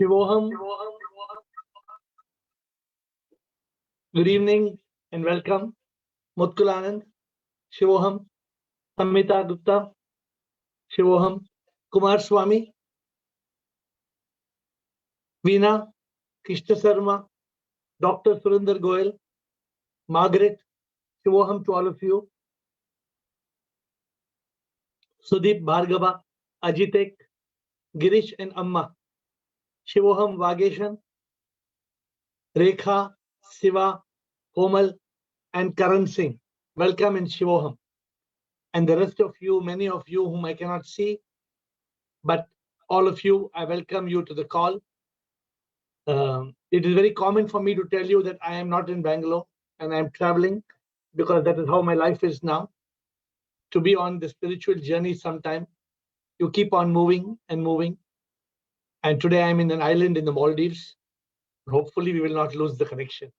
Shivoham, good evening and welcome. Mutkulanand, Shivoham, Samita Gupta, Shivoham, Kumar Swami, Veena, Krishna Sarma, Dr. Surinder Goyal, Margaret, Shivoham to all of you. Sudeep Bhargava, Ajitek, Girish and Amma, Shivoham Vageshan, Rekha, Siva, Komal, and Karan Singh. Welcome in Shivoham. And the rest of you, many of you whom I cannot see, but all of you, I welcome you to the call. It is very common for me to tell you that I am not in Bangalore and I'm traveling because that is how my life is now. To be on the spiritual journey sometime, you keep on moving and moving. And today I'm in an island in the Maldives. Hopefully we will not lose the connection.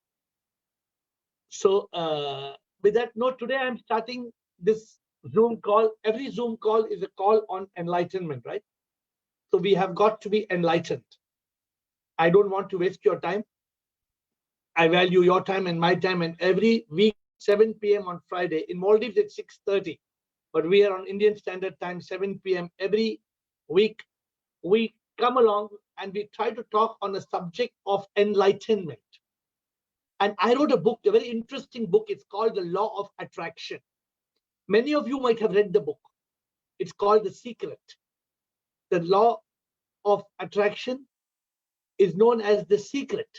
So with that note, today I'm starting this Zoom call. Every Zoom call is a call on enlightenment, right? So we have got to be enlightened. I don't want to waste your time. I value your time and my time, and every week, 7 p.m. on Friday. In Maldives, it's 6:30, but we are on Indian Standard Time, 7 p.m. Every week, we come along and we try to talk on the subject of enlightenment. And I wrote a book, a very interesting book. It's called The Law of Attraction. Many of you might have read the book. It's called The Secret. The Law of Attraction is known as The Secret.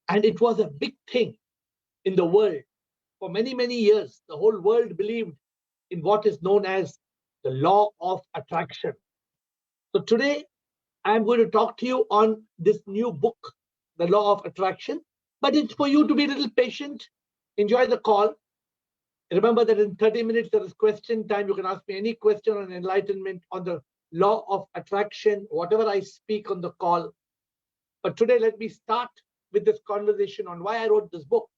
And it was a big thing in the world. For many, many years, the whole world believed in what is known as the law of attraction. So today, I'm going to talk to you on this new book, The Law of Attraction. But it's for you to be a little patient, enjoy the call. Remember that in 30 minutes, there is question time. You can ask me any question on enlightenment, on the law of attraction, whatever I speak on the call. But today, let me start with this conversation on why I wrote this book.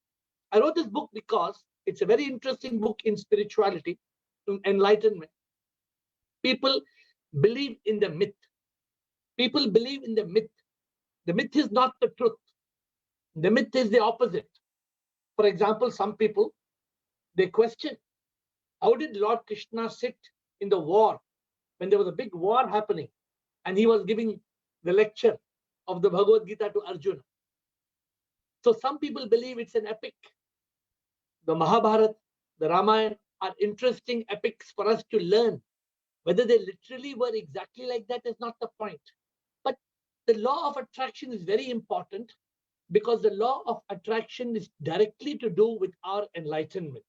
I wrote this book because it's a very interesting book in spirituality, in enlightenment. People believe in the myth. People believe in the myth. The myth is not the truth. The myth is the opposite. For example, some people, they question, how did Lord Krishna sit in the war when there was a big war happening and he was giving the lecture of the Bhagavad Gita to Arjuna? So some people believe it's an epic. The Mahabharata, the Ramayana are interesting epics for us to learn. Whether they literally were exactly like that is not the point. But the law of attraction is very important because the law of attraction is directly to do with our enlightenment.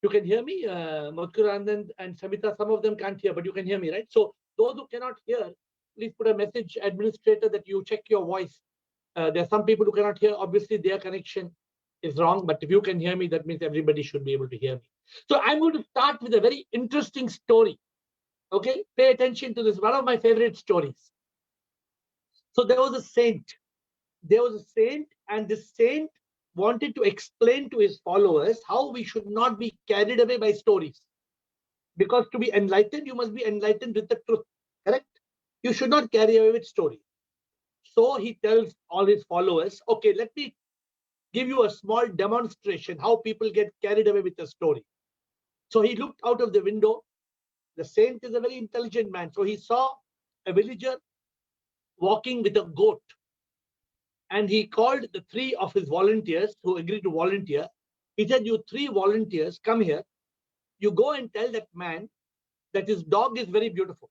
You can hear me, Mutkulanand and Samita, some of them can't hear, but you can hear me, right? So those who cannot hear, please put a message, administrator, that you check your voice. There are some people who cannot hear. Obviously, their connection is wrong, but if you can hear me, that means everybody should be able to hear me. So I'm going to start with a very interesting story. Okay, pay attention to this, one of my favorite stories. So there was a saint. There was a saint, and this saint wanted to explain to his followers how we should not be carried away by stories. Because to be enlightened, you must be enlightened with the truth, correct? You should not carry away with stories. So he tells all his followers, okay, let me give you a small demonstration how people get carried away with a story. So he looked out of the window. The saint is a very intelligent man. So he saw a villager walking with a goat. And he called the three of his volunteers who agreed to volunteer. He said, you three volunteers, come here. You go and tell that man that his dog is very beautiful.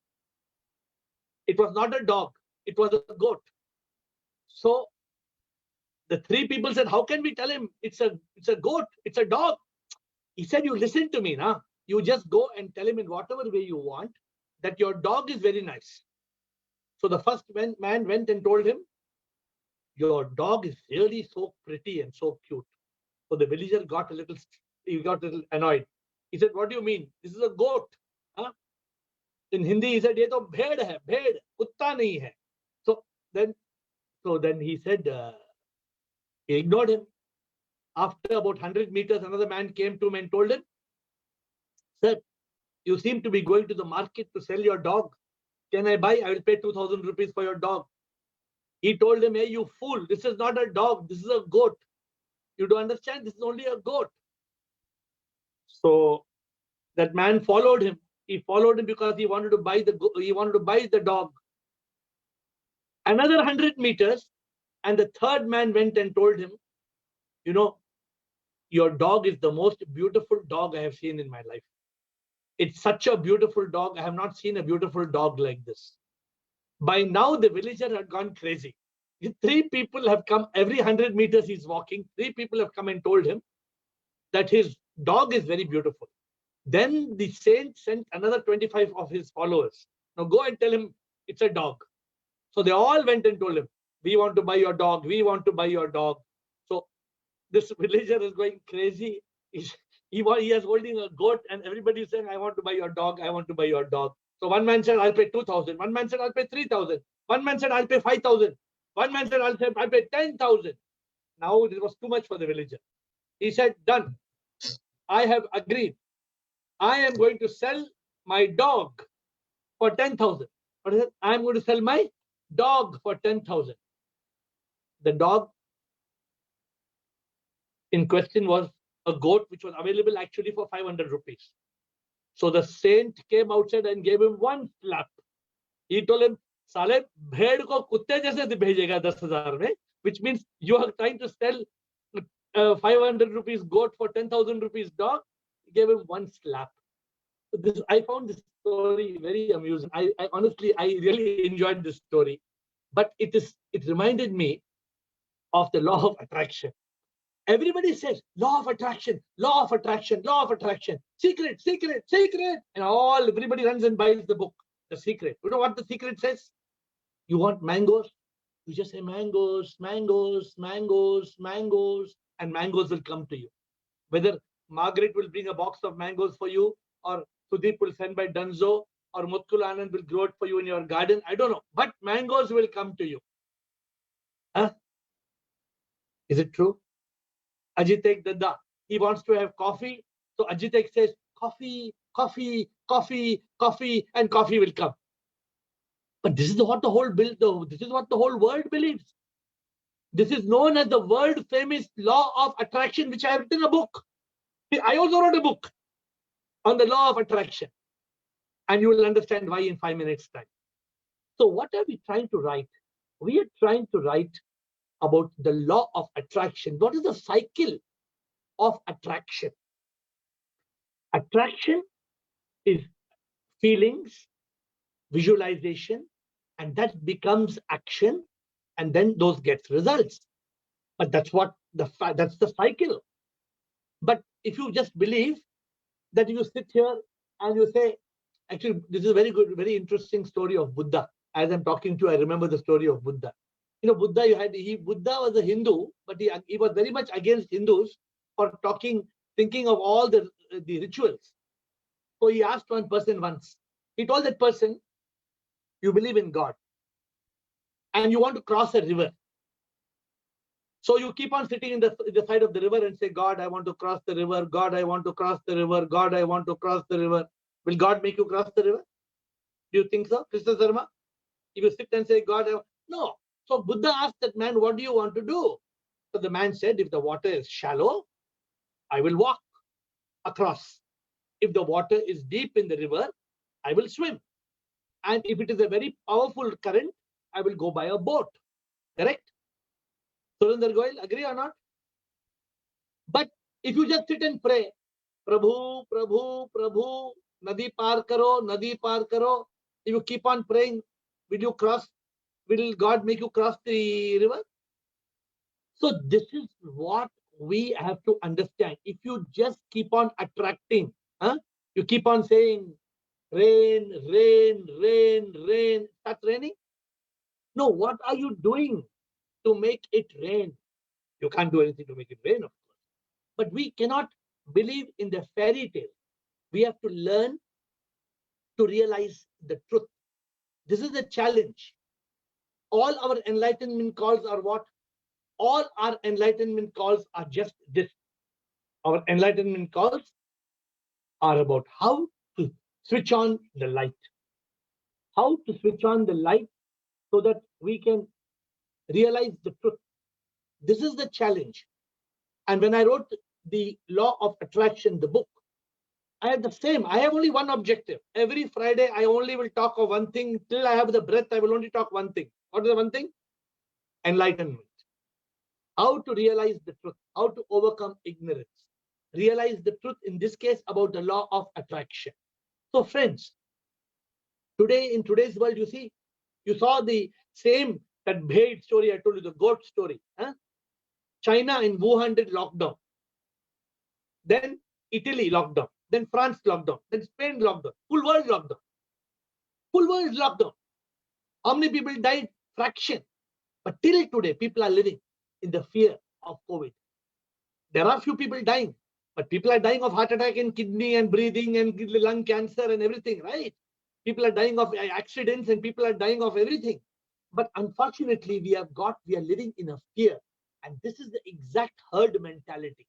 It was not a dog. It was a goat. So the three people said, how can we tell him it's a goat, it's a dog? He said, you listen to me now. You just go and tell him in whatever way you want that your dog is very nice. So the first man went and told him, your dog is really so pretty and so cute. So the villager got a little annoyed. He said, what do you mean? This is a goat. Huh? In Hindi, he said, ye to bhed hai, bhed, kutta nahi hai. So then he said, he ignored him. After about 100 meters, another man came to him and told him, sir, you seem to be going to the market to sell your dog. Can I buy? I will pay 2,000 rupees for your dog. He told him, hey, you fool, this is not a dog, this is a goat. You don't understand, this is only a goat. So that man followed him. He followed him because he wanted to buy the dog. Another 100 meters, and the third man went and told him, you know, your dog is the most beautiful dog I have seen in my life. It's such a beautiful dog. I have not seen a beautiful dog like this. By now, the villager had gone crazy. 3 people have come every 100 meters he's walking. 3 people have come and told him that his dog is very beautiful. Then the saint sent another 25 of his followers. Now go and tell him it's a dog. So they all went and told him, we want to buy your dog. We want to buy your dog. So this villager is going crazy. He is holding a goat and everybody is saying, I want to buy your dog. I want to buy your dog. So one man said, I'll pay 2,000. One man said, I'll pay 3,000. One man said, I'll pay 5,000. One man said, I'll pay 10,000. Now it was too much for the villager. He said, done. I have agreed. I am going to sell my dog for 10,000. What is it? I am going to sell my dog for 10,000. The dog in question was a goat which was available actually for 500 rupees. So the saint came outside and gave him one slap. He told him, Sale, bhed ko kutte jaise bhejega 10,000 mein, which means you are trying to sell 500 rupees goat for 10,000 rupees dog. He gave him one slap. I found this story very amusing. I honestly, I really enjoyed this story, but it reminded me of the law of attraction. Everybody says law of attraction, law of attraction, law of attraction, secret, secret, secret, and everybody runs and buys the book, The Secret. You know what the secret says? You want mangoes? You just say mangoes, mangoes, mangoes, mangoes, and mangoes will come to you. Whether Margaret will bring a box of mangoes for you, or Sudeep will send by Dunzo, or Mutkul Anand will grow it for you in your garden. I don't know, but mangoes will come to you. Huh? Is it true? Ajitek Dada, he wants to have coffee. So Ajitek says, coffee, coffee, coffee, coffee, and coffee will come. But this is what the whole world believes. This is known as the world famous law of attraction, which I have written a book. I also wrote a book on the law of attraction. And you will understand why in 5 minutes time. So what are we trying to write? We are trying to write about the law of attraction. What is the cycle of attraction? Attraction is feelings, visualization, and that becomes action, and then those get results. But that's the cycle. But if you just believe that you sit here and you say, actually, this is a very good, very interesting story of Buddha. As I'm talking to you, I remember the story of Buddha. You know, Buddha was a Hindu, but he was very much against Hindus for thinking of all the rituals. So he asked one person once. He told that person, you believe in God and you want to cross a river. So you keep on sitting in the side of the river and say, God, I want to cross the river. God, I want to cross the river. God, I want to cross the river. Will God make you cross the river? Do you think so, Krishna Sarma? If you sit and say, God, no. So Buddha asked that man, what do you want to do? So the man said, if the water is shallow, I will walk across. If the water is deep in the river, I will swim. And if it is a very powerful current, I will go by a boat. Correct? Surinder Goyal, agree or not? But if you just sit and pray, Prabhu, Prabhu, Prabhu, Nadi par karo, Nadi par karo. If you keep on praying, will God make you cross the river? So this is what we have to understand. If you just keep on attracting, you keep on saying, rain, rain, rain, rain, start raining. No, what are you doing to make it rain? You can't do anything to make it rain, of course. But we cannot believe in the fairy tale. We have to learn to realize the truth. This is the challenge. All our enlightenment calls are what? All our enlightenment calls are just this. Our enlightenment calls are about how to switch on the light. How to switch on the light so that we can realize the truth. This is the challenge. And when I wrote the Law of Attraction, the book, I have the same. I have only one objective. Every Friday, I only will talk of one thing. Till I have the breath, I will only talk one thing. What is the one thing? Enlightenment. How to realize the truth. How to overcome ignorance. Realize the truth, in this case, about the law of attraction. So friends, today, in today's world, you saw the same, that bhade story I told you, the goat story. Huh? China in Wuhan did lockdown. Then Italy lockdown. Then France lockdown. Then Spain lockdown. Full world lockdown. Full world lockdown. How many people died? Fraction. But till today, people are living in the fear of COVID. There are few people dying, but people are dying of heart attack and kidney and breathing and lung cancer and everything, right? People are dying of accidents and people are dying of everything. But unfortunately, we are living in a fear. And this is the exact herd mentality.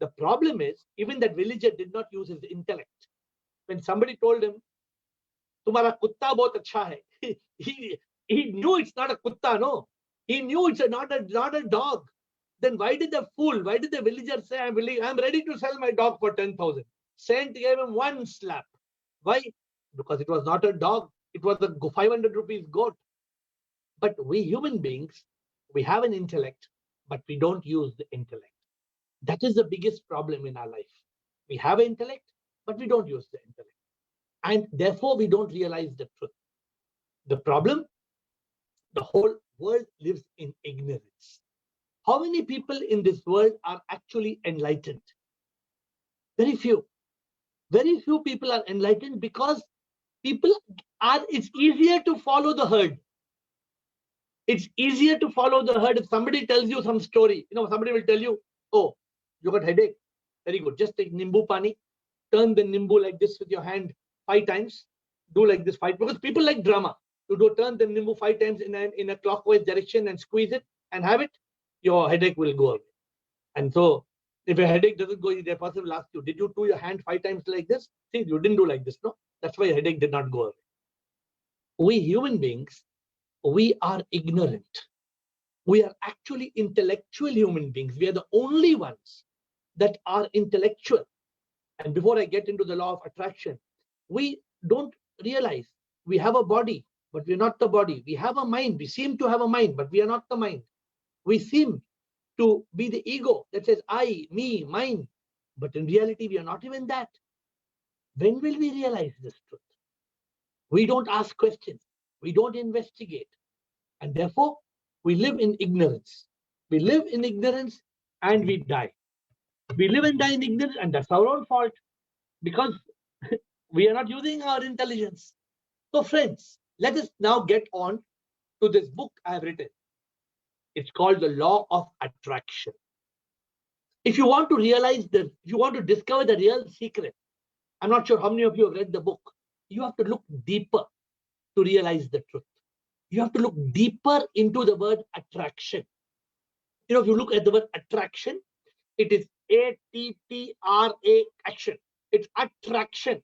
The problem is, even that villager did not use his intellect. When somebody told him, "Tumhara kutta bahut acha hai," he knew it's not a kutta, no. He knew it's not a dog. Then why did the villager say, I'm ready to sell my dog for 10,000? Saint gave him one slap. Why? Because it was not a dog. It was a 500 rupees goat. But we human beings, we have an intellect, but we don't use the intellect. That is the biggest problem in our life. We have an intellect, but we don't use the intellect. And therefore, we don't realize the truth. The problem, the whole world lives in ignorance. How many people in this world are actually enlightened? Very few. Very few people are enlightened because it's easier to follow the herd. It's easier to follow the herd. If somebody tells you some story, somebody will tell you, oh, you got headache. Very good. Just take nimbu pani, turn the nimbu like this with your hand 5 times. Do like this 5, because people like drama. You do turn the nimbu 5 times in a clockwise direction and squeeze it and have it, your headache will go away. And so if your headache doesn't go, the person will ask you, did you do your hand 5 times like this? See, you didn't do like this, no? That's why your headache did not go away. We human beings, we are ignorant. We are actually intellectual human beings. We are the only ones that are intellectual. And before I get into the law of attraction, we don't realize we have a body, but we're not the body. We have a mind. We seem to have a mind, but we are not the mind. We seem to be the ego that says I, me, mine. But in reality, we are not even that. When will we realize this truth? We don't ask questions. We don't investigate. And therefore, we live in ignorance. We live in ignorance and we die. We live and die in ignorance, and that's our own fault because we are not using our intelligence. So friends, let us now get on to this book I have written. It's called The Law of Attraction. If you want to if you want to discover the real secret, I'm not sure how many of you have read the book. You have to look deeper to realize the truth. You have to look deeper into the word attraction. If you look at the word attraction, it is A-T-T-R-A, action. It's attraction.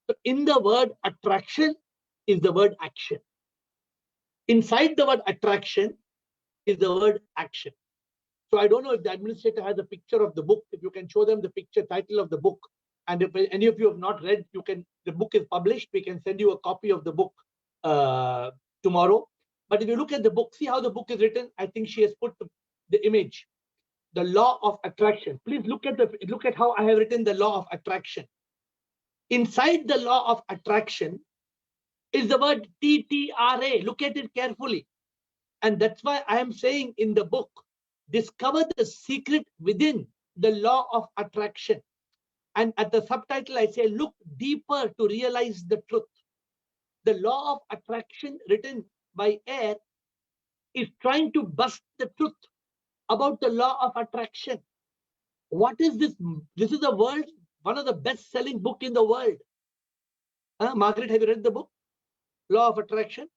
So in the word attraction is the word action. Inside the word attraction is the word action. So I don't know if the administrator has a picture of the book. If you can show them the picture title of the book. And if any of you have not read, the book is published. We can send you a copy of the book tomorrow. But if you look at the book, see how the book is written. I think she has put the image, the law of attraction. Please look at how I have written the law of attraction. Inside the law of attraction is the word T-T-R-A. Look at it carefully. And that's why I am saying in the book, discover the secret within the law of attraction. And at the subtitle, I say, look deeper to realize the truth. The law of attraction written by AiR is trying to bust the truth about the law of attraction. What is this? This is one of the best-selling book in the world. Margaret, have you read the book? Law of Attraction?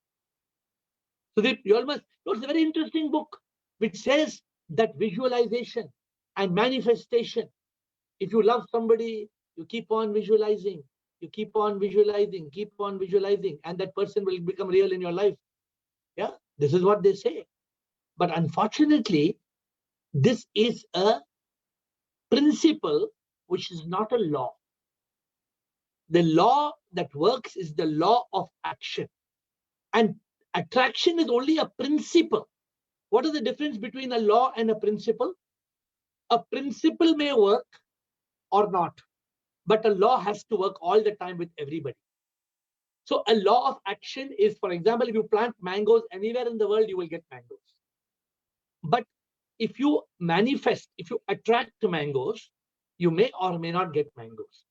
Sudeep, you all must. It's a very interesting book which says that visualization and manifestation. If you love somebody, you keep on visualizing, you keep on visualizing, and that person will become real in your life. Yeah, this is what they say. But unfortunately, this is a principle which is not a law. The law that works is the law of action. And attraction is only a principle. What is the difference between a law and a principle? A principle may work or not, but a law has to work all the time with everybody. So a law of action is, for example, if you plant mangoes anywhere in the world, you will get mangoes. But if you manifest, if you attract mangoes, you may or may not get mangoes.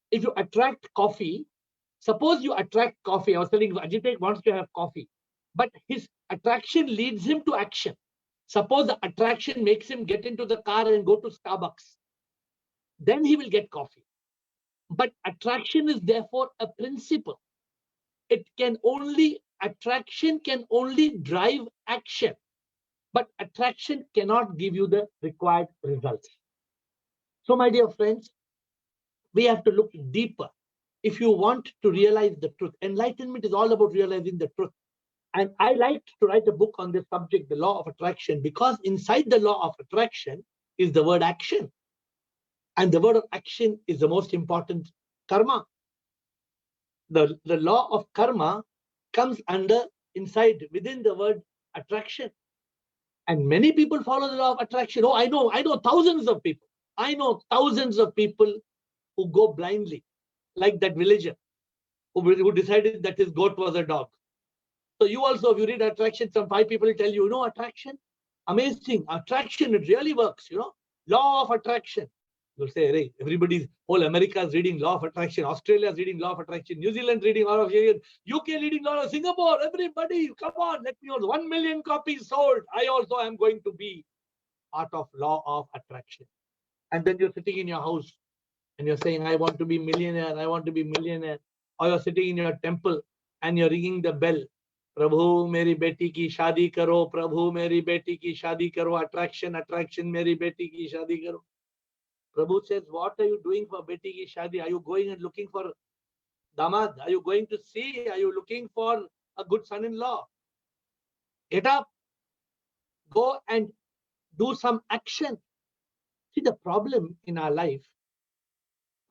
If you attract coffee, suppose you attract coffee. I was telling you, Ajitek wants to have coffee, but his attraction leads him to action. Suppose the attraction makes him get into the car and go to Starbucks. Then he will get coffee. But attraction is therefore a principle. Attraction can only drive action, but attraction cannot give you the required results. So my dear friends, we have to look deeper. If you want to realize the truth, enlightenment is all about realizing the truth. And I like to write a book on this subject, the law of attraction, because inside the law of attraction is the word action. And the word of action is the most important, karma. The law of karma comes within the word attraction. And many people follow the law of attraction. Oh, I know thousands of people. I know thousands of people who go blindly, like that villager who decided that his goat was a dog. So you also, if you read attraction, some 5 people tell you, attraction, amazing, attraction, it really works, law of attraction. You'll say, hey, whole America is reading law of attraction, Australia is reading law of attraction, New Zealand reading law of attraction, UK reading law of Singapore, everybody, come on, let me know, 1 million copies sold. I also am going to be part of law of attraction. And then you're sitting in your house and you're saying, I want to be millionaire, I want to be millionaire. Or you're sitting in your temple and you're ringing the bell. Prabhu, meri beti ki shadi karo. Prabhu, meri beti ki shadi karo. Attraction, attraction, meri beti ki shadi karo. Prabhu says, what are you doing for beti ki shadi? Are you going and looking for damad? Are you going to see? Are you looking for a good son-in-law? Get up. Go and do some action. See, the problem in our life,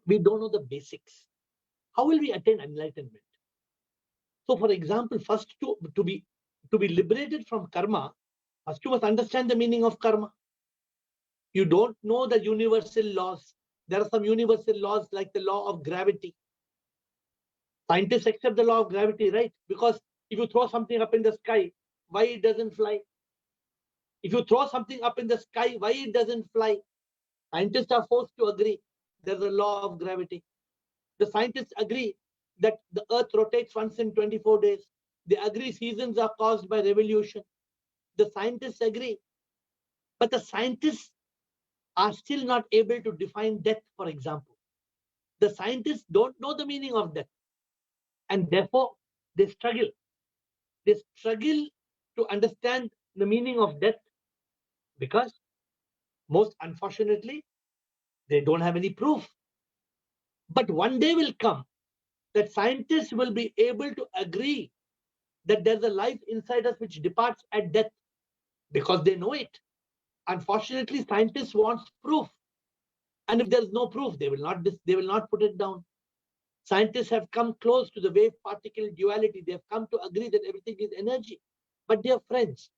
we don't know the basics. How will we attain enlightenment? So, for example, first to be liberated from karma, first you must understand the meaning of karma. You don't know the universal laws. There are some universal laws like the law of gravity. Scientists accept the law of gravity, right? Because if you throw something up in the sky, why it doesn't fly? If you throw something up in the sky, why it doesn't fly? Scientists are forced to agree there's a law of gravity. The scientists agree that the earth rotates once in 24 days. They agree seasons are caused by revolution. The scientists agree. But the scientists are still not able to define death, for example. The scientists don't know the meaning of death. And therefore, they struggle. They struggle to understand the meaning of death because, most unfortunately, they don't have any proof. But one day will come that scientists will be able to agree that there's a life inside us which departs at death because they know it. Unfortunately, scientists want proof. And if there's no proof, they will not put it down. Scientists have come close to the wave particle duality. They have come to agree that everything is energy. But dear friends,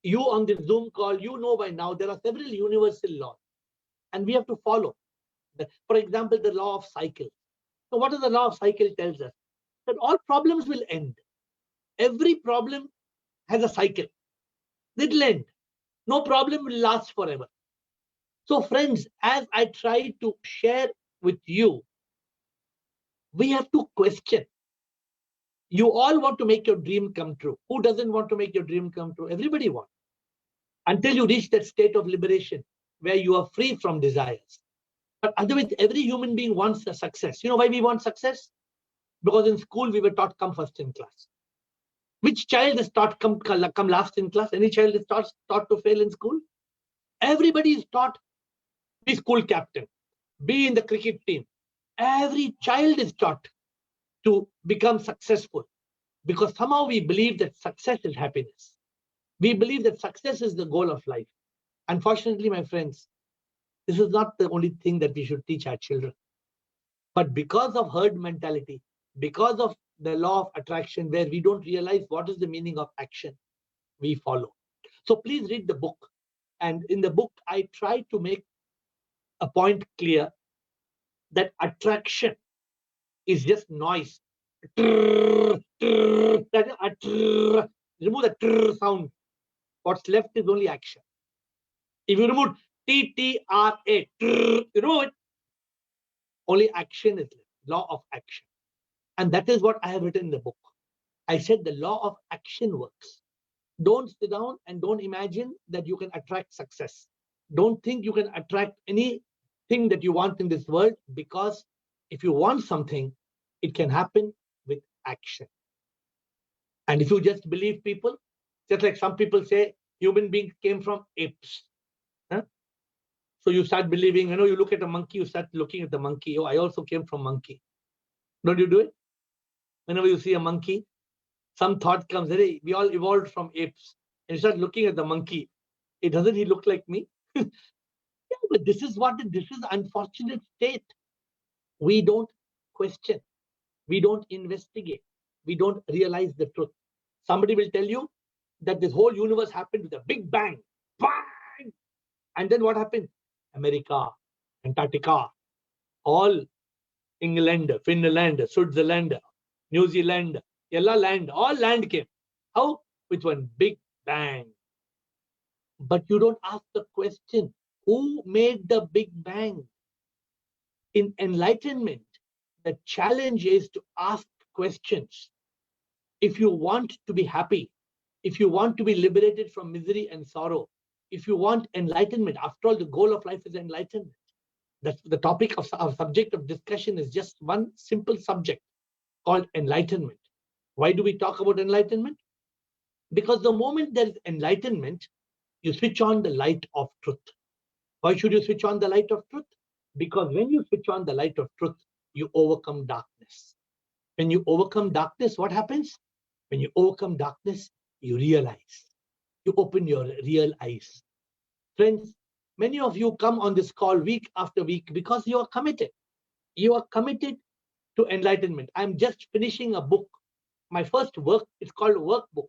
you on this Zoom call, you know by now there are several universal laws and we have to follow. For example, the law of cycle. So what does the law of cycle tells us? That all problems will end. Every problem has a cycle. It'll end. No problem will last forever. So friends, as I try to share with you, we have to question. You all want to make your dream come true. Who doesn't want to make your dream come true? Everybody wants. Until you reach that state of liberation where you are free from desires. But otherwise, every human being wants a success. You know why we want success? Because in school, we were taught come first in class. Which child is taught come last in class? Any child is taught to fail in school? Everybody is taught be school captain, be in the cricket team. Every child is taught to become successful because somehow we believe that success is happiness. We believe that success is the goal of life. Unfortunately, my friends, this is not the only thing that we should teach our children. But because of herd mentality, because of the law of attraction, where we don't realize what is the meaning of action, we follow. So please read the book. And in the book, I try to make a point clear that attraction is just noise. Remove the trrr sound. What's left is only action. If you remove TTRA, remove it, only action is left. Law of action. And that is what I have written in the book. I said the law of action works. Don't sit down and don't imagine that you can attract success. Don't think you can attract anything that you want in this world, because if you want something, it can happen with action. And if you just believe people, just like some people say, human beings came from apes. Huh? So you start believing, you look at a monkey, you start looking at the monkey. Oh, I also came from monkey. Don't you do it? Whenever you see a monkey, some thought comes, hey, we all evolved from apes. And you start looking at the monkey. Doesn't he look like me? Yeah, but this is unfortunate state. We don't question. We don't investigate. We don't realize the truth. Somebody will tell you that this whole universe happened with a big bang. Bang! And then what happened? America, Antarctica, all England, Finland, Switzerland, New Zealand, all land came. How? With one big bang. But you don't ask the question, who made the big bang? In enlightenment, the challenge is to ask questions. If you want to be happy, if you want to be liberated from misery and sorrow, if you want enlightenment, after all, the goal of life is enlightenment. That's the topic of our subject of discussion is just one simple subject called enlightenment. Why do we talk about enlightenment? Because the moment there is enlightenment, you switch on the light of truth. Why should you switch on the light of truth? Because when you switch on the light of truth, you overcome darkness. When you overcome darkness, what happens? When you overcome darkness, you realize. You open your real eyes. Friends, many of you come on this call week after week because you are committed. You are committed to enlightenment. I'm just finishing a book. My first work is called Workbook.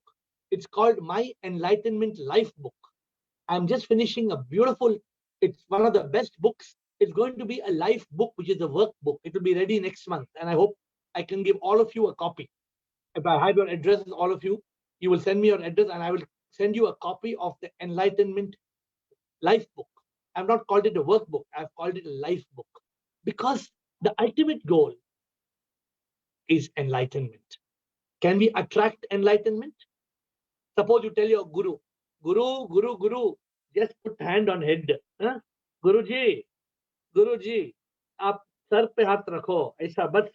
It's called My Enlightenment Life Book. I'm just finishing a beautiful, it's one of the best books. It's going to be a life book, which is a workbook. It will be ready next month. And I hope I can give all of you a copy. If I have your addresses, all of you, you will send me your address and I will send you a copy of the Enlightenment Life Book. I've not called it a workbook. I've called it a life book. Because the ultimate goal is enlightenment. Can we attract enlightenment? Suppose you tell your guru, just put hand on head. Huh? Guruji, aap sar pe haath rakho, aisa bas.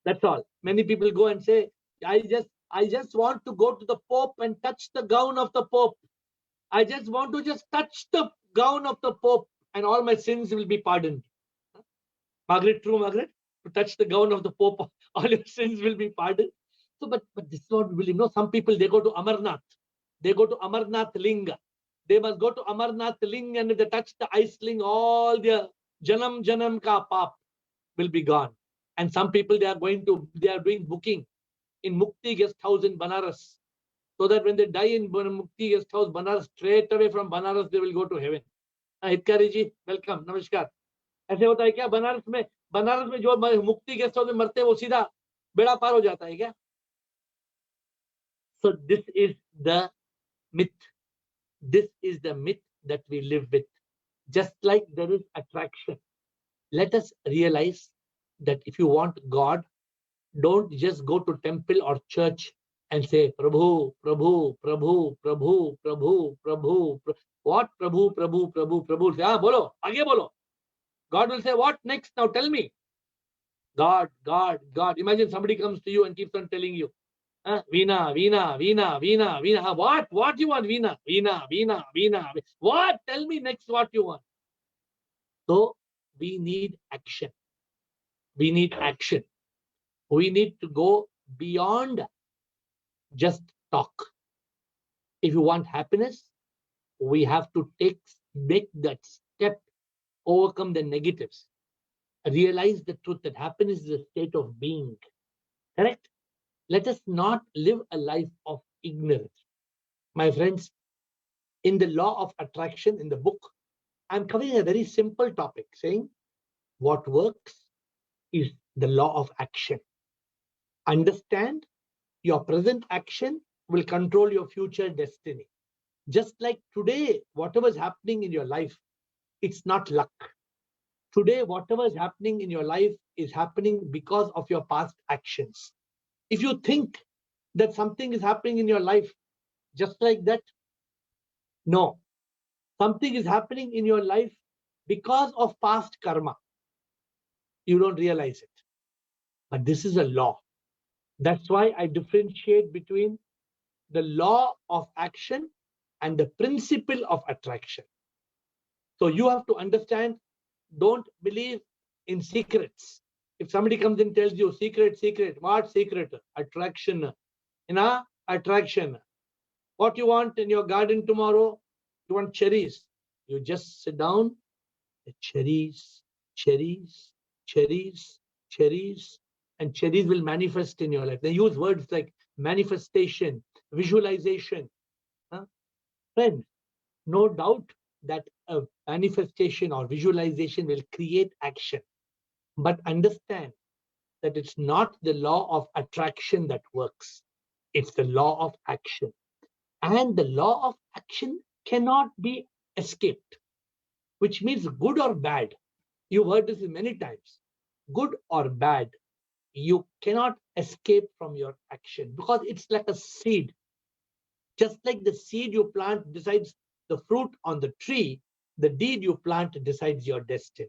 That's all. Many people go and say, I just want to go to the Pope and touch the gown of the Pope. I just want to just touch the gown of the Pope and all my sins will be pardoned. Huh? Margaret, true Margaret? To touch the gown of the Pope, all your sins will be pardoned. So, but this is what we believe. No, some people, they go to Amarnath. They go to Amarnath Linga. They must go to Amarnath Linga, and if they touch the ice ling, all their janam ka pap will be gone. And some people, they are doing booking in Mukti guest house in Banaras, so that when they die in Mukti guest house, Banaras, straight away from Banaras, they will go to heaven. Hitkari ji, welcome, namaskar. ऐसे होता है क्या? बनारस में जो मुक्ति guest house में मरते हैं वो सीधा बेड़ा पार हो जाता है क्या? So this is the myth. This is the myth that we live with. Just like there is attraction, let us realize that if you want God, don't just go to temple or church and say, Prabhu, Prabhu, Prabhu, Prabhu, Prabhu, Prabhu. What Prabhu, Prabhu, Prabhu, Prabhu? Say, bolo, aage bolo. God will say, what next? Now tell me. God, God, God. Imagine somebody comes to you and keeps on telling you, Veena, Veena, Veena, Veena, Veena. What you want, Veena? Veena, Veena, Veena. What? Tell me next what you want. So we need action. We need action. We need to go beyond just talk. If you want happiness, we have to make that step, overcome the negatives, realize the truth that happiness is a state of being. Correct? Let us not live a life of ignorance. My friends, in the law of attraction, in the book, I'm covering a very simple topic, saying what works is the law of action. Understand your present action will control your future destiny. Just like today, whatever is happening in your life, it's not luck. Today, whatever is happening in your life is happening because of your past actions. If you think that something is happening in your life just like that, no. Something is happening in your life because of past karma. You don't realize it. But this is a law. That's why I differentiate between the law of action and the principle of attraction. So you have to understand, don't believe in secrets. If somebody comes and tells you secret, what secret? Attraction. Attraction. What you want in your garden tomorrow? You want cherries. You just sit down, cherries, cherries, cherries, cherries, and cherries will manifest in your life. They use words like manifestation, visualization. Huh? Friends, no doubt that a manifestation or visualization will create action. But understand that it's not the law of attraction that works. It's the law of action. And the law of action cannot be escaped, which means good or bad. You've heard this many times. Good or bad, you cannot escape from your action because it's like a seed. Just like the seed you plant decides the fruit on the tree, the deed you plant decides your destiny.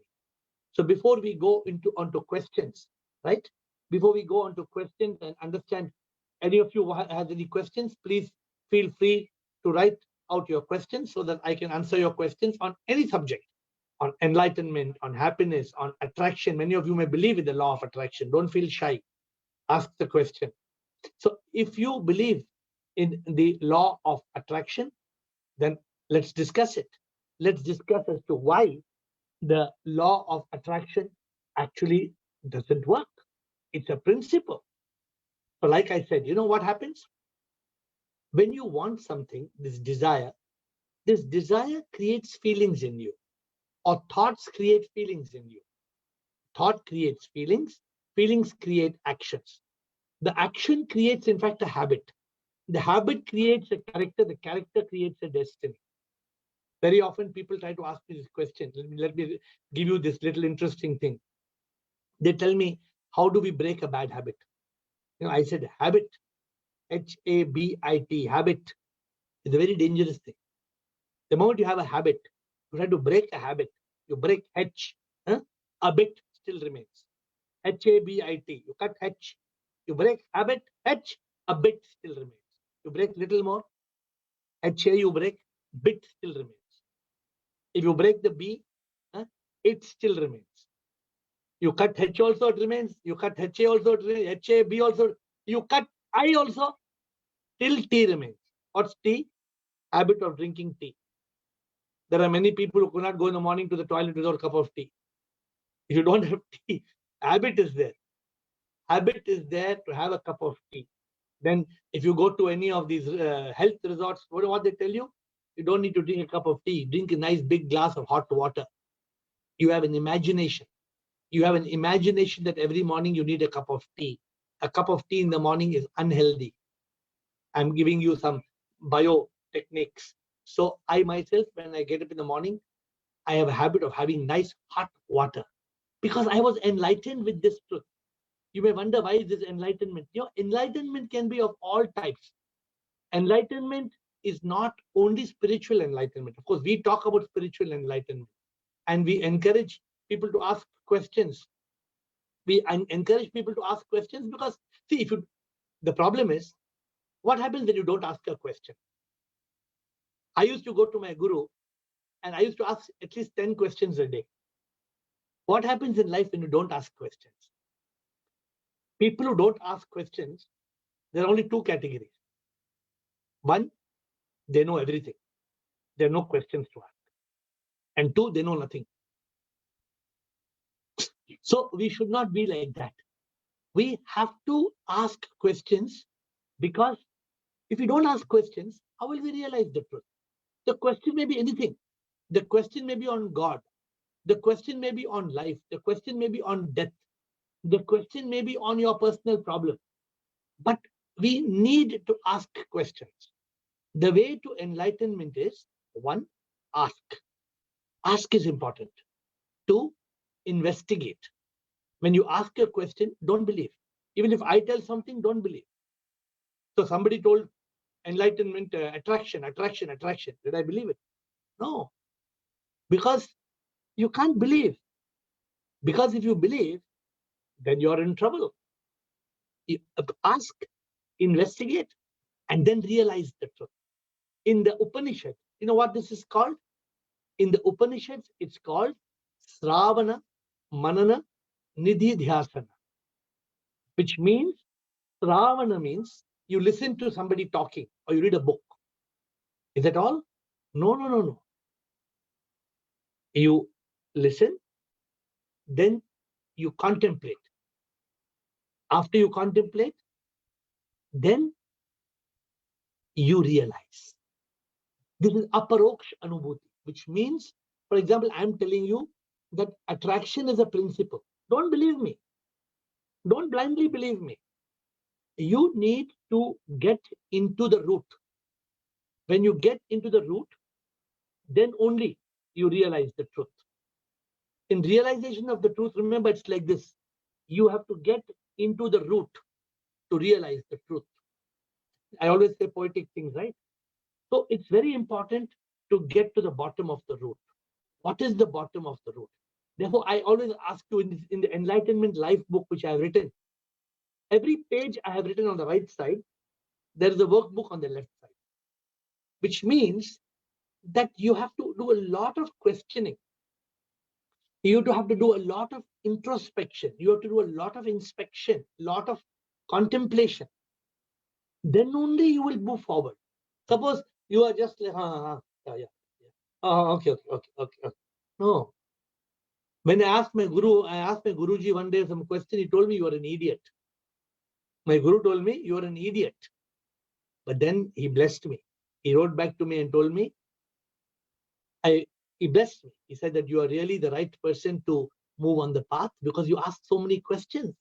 So before we go onto questions, right? Before we go on to questions and understand, any of you has any questions, please feel free to write out your questions so that I can answer your questions on any subject, on enlightenment, on happiness, on attraction. Many of you may believe in the law of attraction. Don't feel shy. Ask the question. So if you believe in the law of attraction, then let's discuss it. Let's discuss as to why the law of attraction actually doesn't work. It's a principle. So like I said, you know what happens? When you want something, this desire creates feelings in you, or thoughts create feelings in you. Thought creates feelings, feelings create actions. The action creates, in fact, a habit. The habit creates a character, the character creates a destiny. Very often people try to ask me this question. Let me give you this little interesting thing. They tell me, how do we break a bad habit? I said, habit, H-A-B-I-T, habit is a very dangerous thing. The moment you have a habit, you try to break a habit, you break H, a bit still remains. H-A-B-I-T, you cut H, you break habit, H, a bit still remains. You break little more, H-A you break, bit still remains. If you break the B, it still remains. You cut H also, it remains. You cut HA also, it remains. HA, B also. You cut I also, till T remains. What's T? Habit of drinking tea. There are many people who cannot go in the morning to the toilet without a cup of tea. If you don't have tea, habit is there. Habit is there to have a cup of tea. Then if you go to any of these health resorts, what they tell you? You don't need to drink a cup of tea. Drink a nice big glass of hot water. You have an imagination. You have an imagination that every morning you need a cup of tea. A cup of tea in the morning is unhealthy. I'm giving you some bio techniques. So I myself, when I get up in the morning, I have a habit of having nice hot water because I was enlightened with this truth. You may wonder, why is this enlightenment? Enlightenment can be of all types. Enlightenment is not only spiritual enlightenment. Of course, we talk about spiritual enlightenment and we encourage people to ask questions. We encourage people to ask questions because, see, the problem is, what happens when you don't ask a question? I used to go to my guru and I used to ask at least 10 questions a day. What happens in life when you don't ask questions? People who don't ask questions, there are only two categories. One, they know everything. There are no questions to ask. And 2, they know nothing. So we should not be like that. We have to ask questions, because if we don't ask questions, how will we realize the truth? The question may be anything. The question may be on God. The question may be on life. The question may be on death. The question may be on your personal problem. But we need to ask questions. The way to enlightenment is 1, ask. Ask is important. 2, investigate. When you ask a question, don't believe. Even if I tell something, don't believe. So somebody told enlightenment, attraction. Did I believe it? No. Because you can't believe. Because if you believe, then you're in trouble. You ask, investigate, and then realize the truth. In the Upanishad, you know what this is called? In the Upanishads, it's called Sravana, Manana, Nididhyasana, which means Sravana means you listen to somebody talking or you read a book. Is that all? No. You listen, then you contemplate. After you contemplate, then you realize. This is aparoksha anubhuti, which means, for example, I'm telling you that attraction is a principle. Don't believe me. Don't blindly believe me. You need to get into the root. When you get into the root, then only you realize the truth. In realization of the truth, remember, it's like this. You have to get into the root to realize the truth. I always say poetic things, right? So it's very important to get to the bottom of the root. What is the bottom of the root? Therefore, I always ask you in the Enlightenment Life book, which I have written, every page I have written on the right side, there is a workbook on the left side, which means that you have to do a lot of questioning. You have to do a lot of introspection. You have to do a lot of inspection, a lot of contemplation. Then only you will move forward. Suppose you are just like, okay. No. When I asked my Guruji one day some question, he told me you are an idiot. My Guru told me you are an idiot. But then he blessed me. He wrote back to me and told me, he blessed me. He said that you are really the right person to move on the path because you asked so many questions.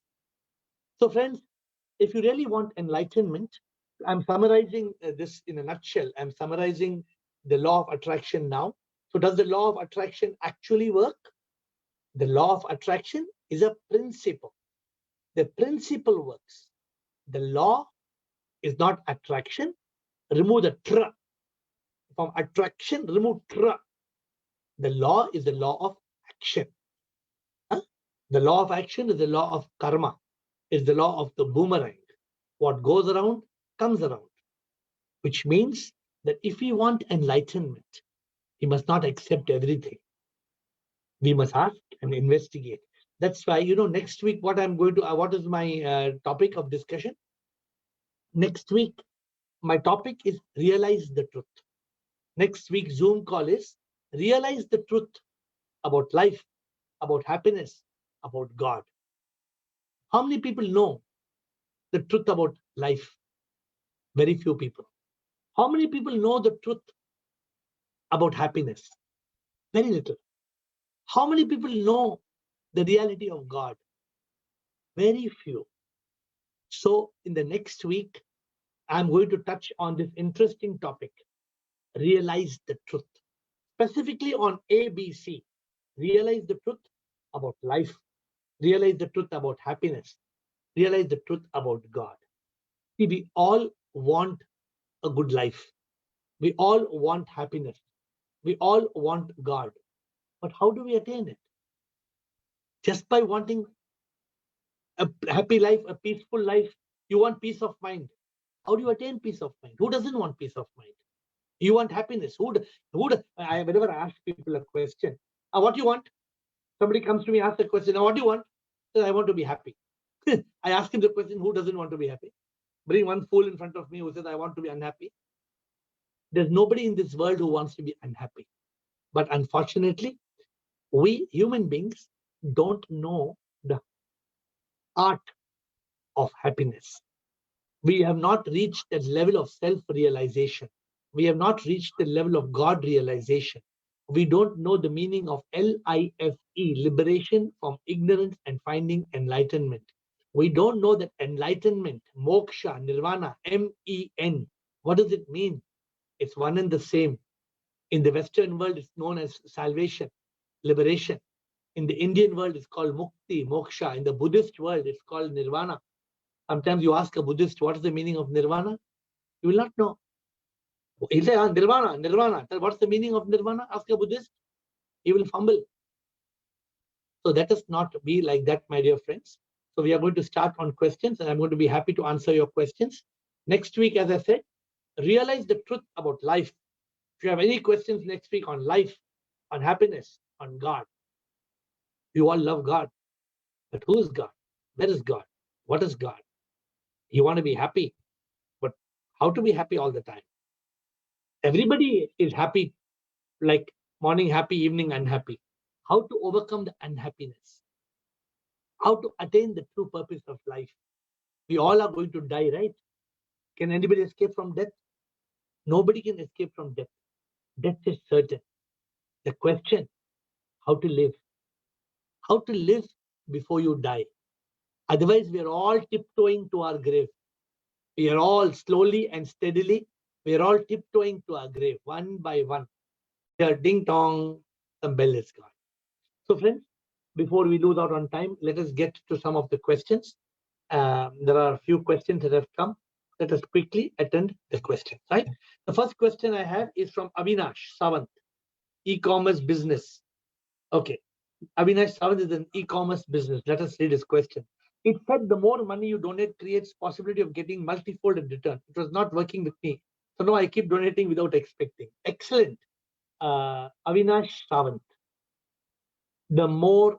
So friends, if you really want enlightenment, I'm summarizing this in a nutshell. I'm summarizing the law of attraction now. So does the law of attraction actually work? The law of attraction is a principle. The principle works. The law is not attraction. Remove the tra. From attraction, remove tra. The law is the law of action. Huh? The law of action is the law of karma. Is the law of the boomerang. What goes around comes around. Which means that if we want enlightenment, we must not accept everything. We must ask and investigate. That's why, next week, what is my topic of discussion? Next week, my topic is realize the truth. Next week, Zoom call is realize the truth about life, about happiness, about God. How many people know the truth about life? Very few people. How many people know the truth about happiness? Very little. How many people know the reality of God? Very few. So in the next week, I'm going to touch on this interesting topic, realize the truth, specifically on ABC. Realize the truth about life, realize the truth about happiness, realize the truth about God. See, we all want a good life. We all want happiness. We all want God. But how do we attain it? Just by wanting a happy life, a peaceful life. You want peace of mind. How do you attain peace of mind? Who doesn't want peace of mind? You want happiness. Whenever I ask people a question, what do you want? Somebody comes to me, asks a question, what do you want? I want to be happy. I ask him the question, who doesn't want to be happy? Bring one fool in front of me who says, I want to be unhappy. There's nobody in this world who wants to be unhappy. But unfortunately, we human beings don't know the art of happiness. We have not reached that level of self-realization. We have not reached the level of God realization. We don't know the meaning of LIFE, liberation from ignorance and finding enlightenment. We don't know that enlightenment, moksha, nirvana, MEN. What does it mean? It's one and the same. In the Western world, it's known as salvation, liberation. In the Indian world, it's called mukti, moksha. In the Buddhist world, it's called nirvana. Sometimes you ask a Buddhist, what is the meaning of nirvana? You will not know. He'll say, nirvana, nirvana. What's the meaning of nirvana? Ask a Buddhist. He will fumble. So let us not be like that, my dear friends. So we are going to start on questions, and I'm going to be happy to answer your questions. Next week, as I said, realize the truth about life. If you have any questions next week on life, on happiness, on God, you all love God. But who is God? Where is God? What is God? You want to be happy, but how to be happy all the time? Everybody is happy, like morning happy, evening unhappy. How to overcome the unhappiness? How to attain the true purpose of life? We all are going to die, right? Can anybody escape from death? Nobody can escape from death. Death is certain. The question, how to live? How to live before you die? Otherwise, we are all tiptoeing to our grave. We are all slowly and steadily, we are all tiptoeing to our grave, one by one. Here, ding dong, some bell is gone. So friends, before we lose out on time, let us get to some of the questions. There are a few questions that have come. Let us quickly attend the questions, right? The first question I have is from Avinash Sawant, e-commerce business. Okay, Avinash Sawant is an e-commerce business. Let us read his question. It said the more money you donate creates possibility of getting multifold in return. It was not working with me. So now I keep donating without expecting. Excellent. Avinash Sawant. The more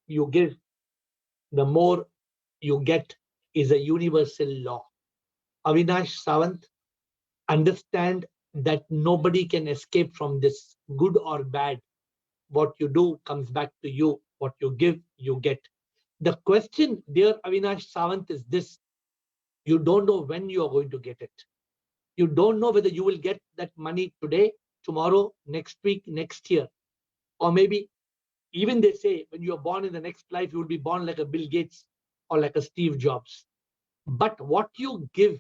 you give, the more you get is a universal law. Avinash Sawant, understand that nobody can escape from this, good or bad. What you do comes back to you. What you give, you get. The question, dear Avinash Sawant, is this. You don't know when you are going to get it. You don't know whether you will get that money today, tomorrow, next week, next year. Or maybe even they say when you are born in the next life, you will be born like a Bill Gates or like a Steve Jobs. But what you give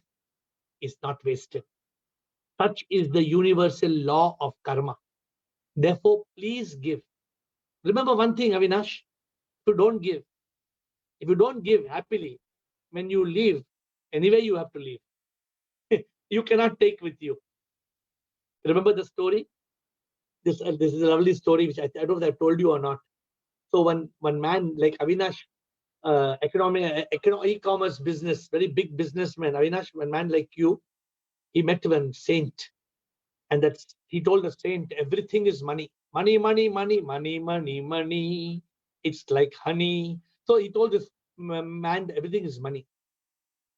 is not wasted. Such is the universal law of karma. Therefore, please give. Remember one thing, Avinash, if you don't give happily, when you leave, anyway you have to leave. You cannot take with you. Remember the story? This is a lovely story, which I don't know if I've told you or not. So one man like Avinash, e-commerce business, very big businessman, Avinash, one man like you, he met one saint. And he told the saint, everything is money. Money, money, money, money, money, money. It's like honey. So he told this man, everything is money.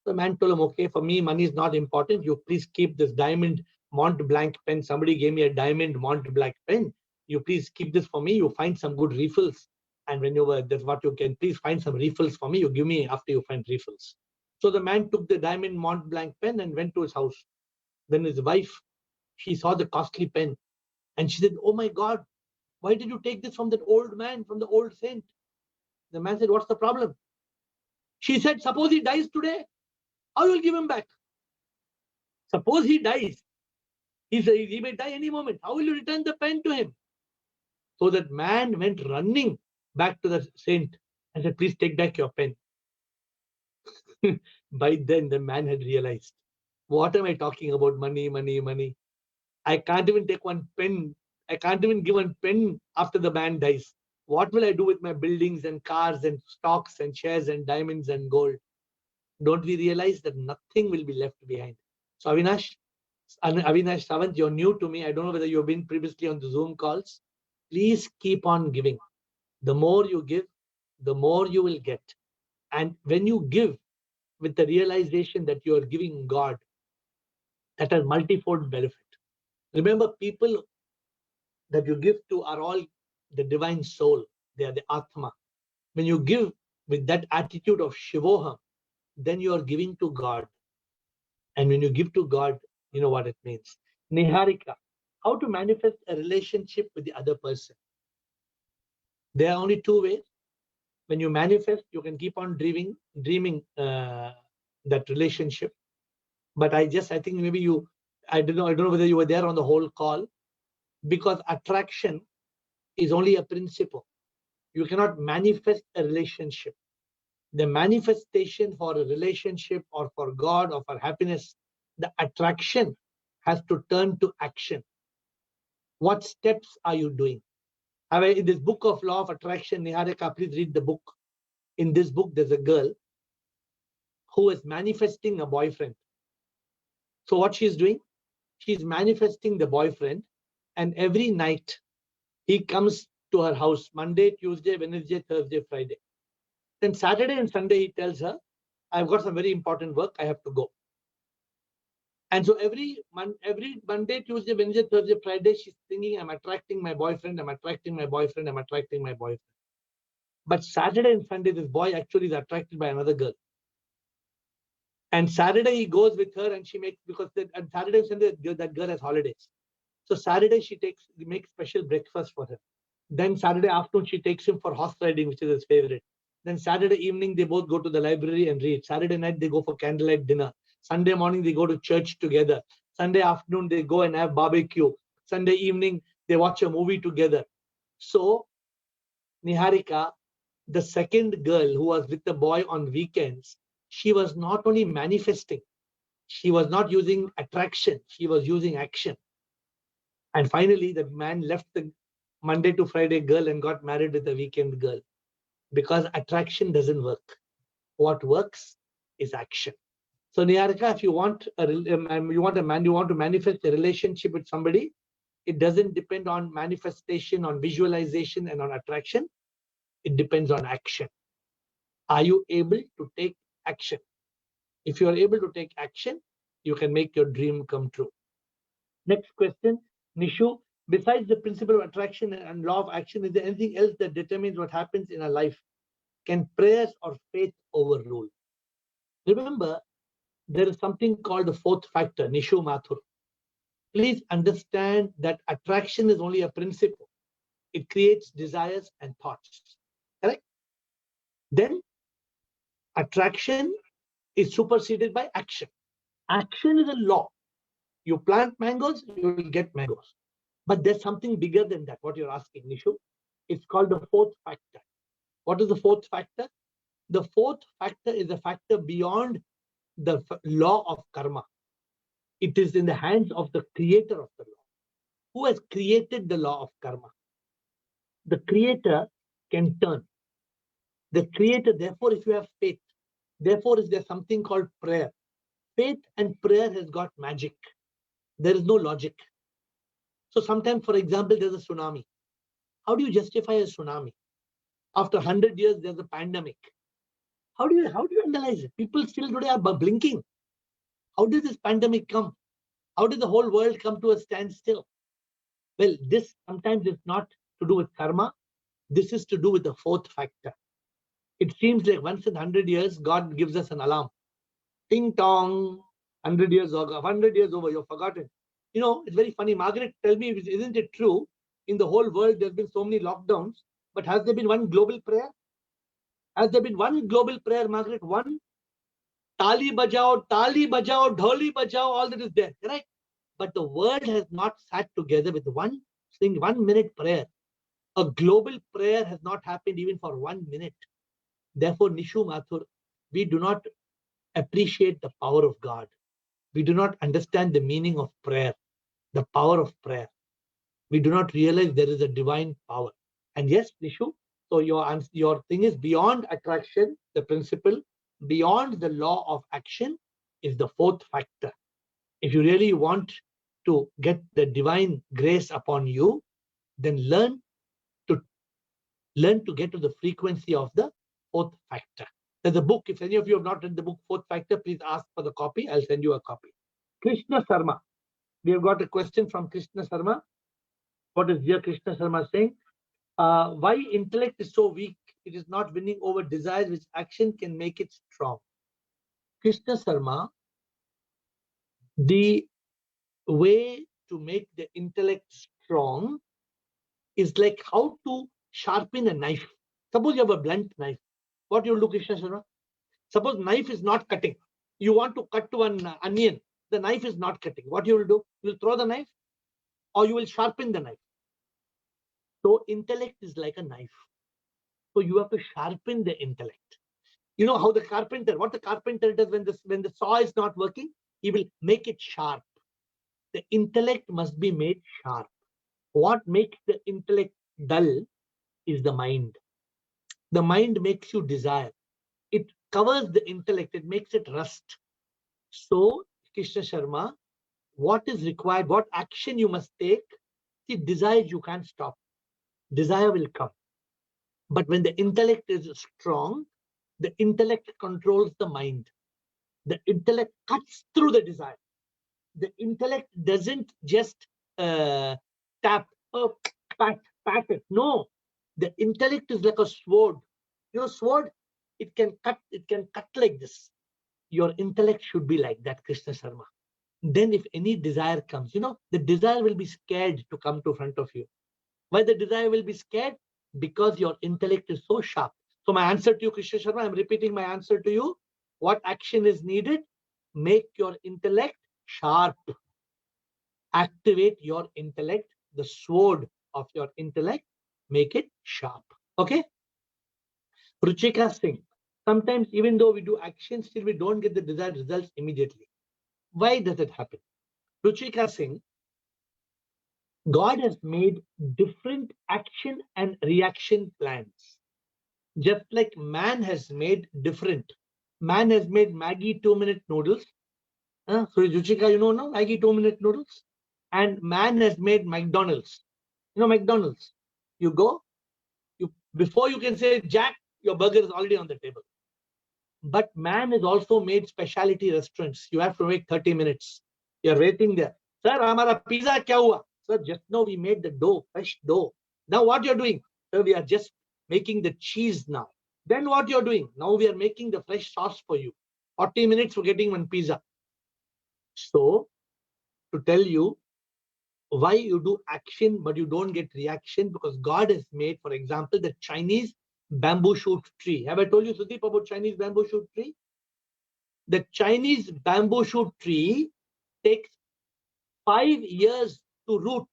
The man told him, okay, for me, money is not important. You please keep this diamond Mont Blanc pen. Somebody gave me a diamond Mont Blanc pen. You please keep this for me. You find some good refills. And when that's what you can, please find some refills for me. You give me after you find refills. So the man took the diamond Mont Blanc pen and went to his house. Then his wife, she saw the costly pen. And she said, oh my God, why did you take this from that old man, from the old saint? The man said, what's the problem? She said, suppose he dies today. How will you give him back? Suppose he dies. He may die any moment. How will you return the pen to him? So that man went running back to the saint and said, please take back your pen. By then, the man had realized, what am I talking about? Money, money, money. I can't even take one pen. I can't even give one pen after the man dies. What will I do with my buildings and cars and stocks and shares and diamonds and gold? Don't we realize that nothing will be left behind? So Avinash Sawant, you're new to me. I don't know whether you've been previously on the Zoom calls. Please keep on giving. The more you give, the more you will get. And when you give with the realization that you are giving God, that has multifold benefit. Remember, people that you give to are all the divine soul. They are the Atma. When you give with that attitude of Shivoham, then you are giving to God. And when you give to God, you know what it means. Niharika, how to manifest a relationship with the other person. There are only two ways. When you manifest, you can keep on dreaming that relationship. But I think maybe I don't know whether you were there on the whole call, because attraction is only a principle. You cannot manifest a relationship. The manifestation for a relationship or for God or for happiness, the attraction has to turn to action. What steps are you doing? In this book of Law of Attraction, Niharika, please read the book. In this book, there's a girl who is manifesting a boyfriend. So what she's doing? She's manifesting the boyfriend, and every night he comes to her house, Monday, Tuesday, Wednesday, Thursday, Friday. Then Saturday and Sunday, he tells her, I've got some very important work, I have to go. And so every Monday, Tuesday, Wednesday, Thursday, Friday, she's thinking, I'm attracting my boyfriend, I'm attracting my boyfriend, I'm attracting my boyfriend. But Saturday and Sunday, this boy actually is attracted by another girl. And Saturday he goes with her, and she makes, because and Saturday and Sunday that girl has holidays. So Saturday she makes special breakfast for him. Then Saturday afternoon she takes him for horse riding, which is his favorite. Then Saturday evening they both go to the library and read. Saturday night they go for candlelight dinner. Sunday morning they go to church together. Sunday afternoon they go and have barbecue. Sunday evening they watch a movie together. So Niharika, the second girl who was with the boy on weekends, she was not only manifesting, she was not using attraction, she was using action. And finally, the man left the Monday to Friday girl and got married with the weekend girl, because attraction doesn't work. What works is action. So Niharika, if you want to manifest a relationship with somebody, it doesn't depend on manifestation, on visualization, and on attraction. It depends on action. Are you able to take action? If you are able to take action, you can make your dream come true. Next question, Nishu. Besides the principle of attraction and law of action, is there anything else that determines what happens in our life? Can prayers or faith overrule? Remember, there is something called the fourth factor, Nishu Mathur. Please understand that attraction is only a principle. It creates desires and thoughts. Correct? Then attraction is superseded by action. Action is a law. You plant mangoes, you will get mangoes. But there's something bigger than that, what you're asking, Nishu. It's called the fourth factor. What is the fourth factor? The fourth factor is a factor beyond the law of karma. It is in the hands of the creator of the law. Who has created the law of karma? The creator can turn. The creator, therefore, if you have faith, therefore is there something called prayer. Faith and prayer has got magic. There is no logic. So sometimes, for example, there's a tsunami. How do you justify a tsunami? After 100 years, there's a pandemic. How do you analyze it? People still today are blinking. How did this pandemic come? How did the whole world come to a standstill? Well, this sometimes is not to do with karma. This is to do with the fourth factor. It seems like once in 100 years, God gives us an alarm. Ting tong, 100 years over, 100 years over, you've forgotten. You know, it's very funny. Margaret, tell me, isn't it true? In the whole world, there's been so many lockdowns, but has there been one global prayer? Has there been one global prayer, Margaret? One? Tali bajao, dholi bajao, all that is there, correct? But the world has not sat together with one 1 minute prayer. A global prayer has not happened even for 1 minute. Therefore, Nishu Mathur, we do not appreciate the power of God. We do not understand the meaning of prayer, the power of prayer. We do not realize there is a divine power. And yes, Nishu, so your thing is beyond attraction, the principle, beyond the law of action is the fourth factor. If you really want to get the divine grace upon you, then learn to get to the frequency of the fourth factor. There's a book. If any of you have not read the book Fourth Factor, please ask for the copy. I'll send you a copy. Krishna Sarma. We have got a question from Krishna Sharma. What is dear Krishna Sharma saying? Why intellect is so weak? It is not winning over desires, which action can make it strong. Krishna Sharma, the way to make the intellect strong is like how to sharpen a knife. Suppose you have a blunt knife. What you will do, Krishna Sharma? Suppose knife is not cutting. You want to cut one onion. The knife is not cutting. What you will do? You will throw the knife or you will sharpen the knife. So intellect is like a knife. So you have to sharpen the intellect. You know how the carpenter, what the carpenter does when the saw is not working, he will make it sharp. The intellect must be made sharp. What makes the intellect dull is the mind. The mind makes you desire. It covers the intellect. It makes it rust. So, Krishna Sharma, what is required? What action you must take? See, desire you can't stop. Desire will come. But when the intellect is strong, the intellect controls the mind. The intellect cuts through the desire. The intellect doesn't just tap, oh, pat it. No, the intellect is like a sword. You know, sword, it can cut like this. Your intellect should be like that, Krishna Sharma. Then if any desire comes, you know, the desire will be scared to come to front of you. Why the desire will be scared? Because your intellect is so sharp. So my answer to you, Krishna Sharma, I'm repeating my answer to you. What action is needed? Make your intellect sharp. Activate your intellect, the sword of your intellect, make it sharp. Okay? Ruchika Singh. Sometimes even though we do actions, still we don't get the desired results immediately. Why does it happen? Ruchika Singh, God has made different action and reaction plans. Just like man has made different. Man has made Maggie 2-minute noodles. So Ruchika, you know now, Maggie 2-minute noodles. And man has made McDonald's. You know McDonald's. You go, before you can say Jack, your burger is already on the table. But man has also made specialty restaurants. You have to wait 30 minutes. You're waiting there. Sir, hamara pizza kya hua? Sir, just now we made the dough, fresh dough. Now what you're doing? Sir, we are just making the cheese now. Then what you're doing? Now we are making the fresh sauce for you. 40 minutes for getting one pizza. So, to tell you why you do action but you don't get reaction, because God has made, for example, the Chinese bamboo shoot tree. Have I told you, Sudeep, about Chinese bamboo shoot tree? The Chinese bamboo shoot tree takes 5 years to root,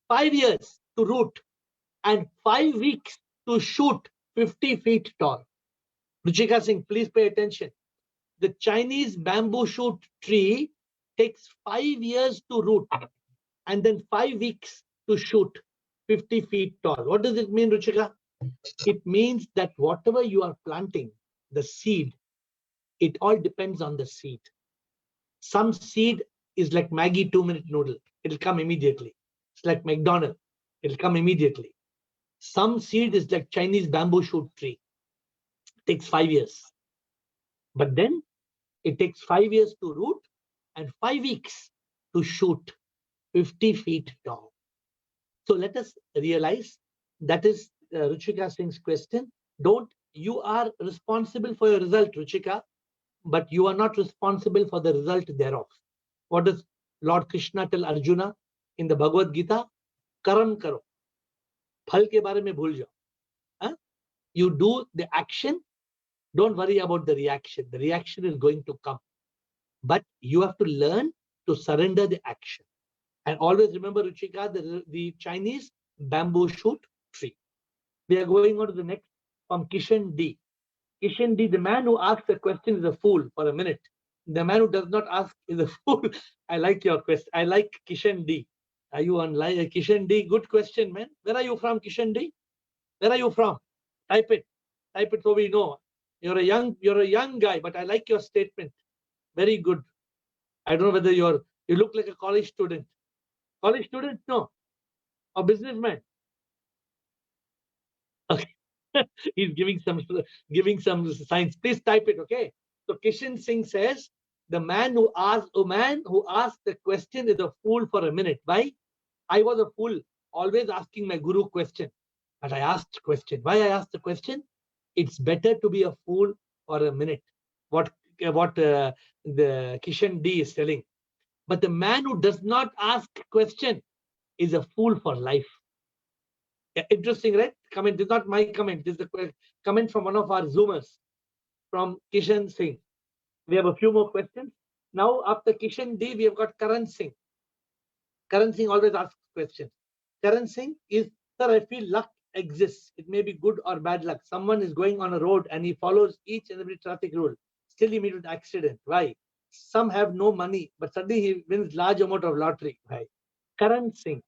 5 years to root, and 5 weeks to shoot 50 feet tall. Ruchika Singh, please pay attention. The Chinese bamboo shoot tree takes 5 years to root and then 5 weeks to shoot 50 feet tall. What does it mean, Ruchika? It means that whatever you are planting, the seed, it all depends on the seed. Some seed is like Maggie 2-minute noodle. It'll come immediately. It's like McDonald's. It'll come immediately. Some seed is like Chinese bamboo shoot tree. It takes 5 years. But then it takes 5 years to root and 5 weeks to shoot 50 feet tall. So let us realize that is Ruchika Singh's question. You are responsible for your result, Ruchika, but you are not responsible for the result thereof. What does Lord Krishna tell Arjuna in the Bhagavad Gita? Karam karo. Phal ke bare mein bhul jao. Huh? You do the action, don't worry about the reaction. The reaction is going to come. But you have to learn to surrender the action. And always remember, Ruchika, the Chinese bamboo shoot tree. We are going on to the next from Kishan D. Kishan D, the man who asks a question is a fool for a minute. The man who does not ask is a fool. I like your question. I like Kishan D. Are you online? Kishan D, good question, man. Where are you from, Kishan D? Where are you from? Type it. Type it so we know. You're a young guy, but I like your statement. Very good. I don't know whether you look like a college student. College student? No. Or businessman? Okay. He's giving some signs. Please type it, okay? So Kishan Singh says, The man who asked the question is a fool for a minute. Why? I was a fool, always asking my guru question. But I asked question. Why I asked the question? It's better to be a fool for a minute. What the Kishan D is telling. But the man who does not ask question is a fool for life. Interesting, right? Comment. This is not my comment. This is the comment from one of our Zoomers, from Kishan Singh. We have a few more questions. Now, after Kishan D, we have got Karan Singh. Karan Singh always asks questions. Karan Singh is, sir, I feel luck exists. It may be good or bad luck. Someone is going on a road and he follows each and every traffic rule. Still he meets with accident. Why? Some have no money, but suddenly he wins large amount of lottery. Why? Karan Singh,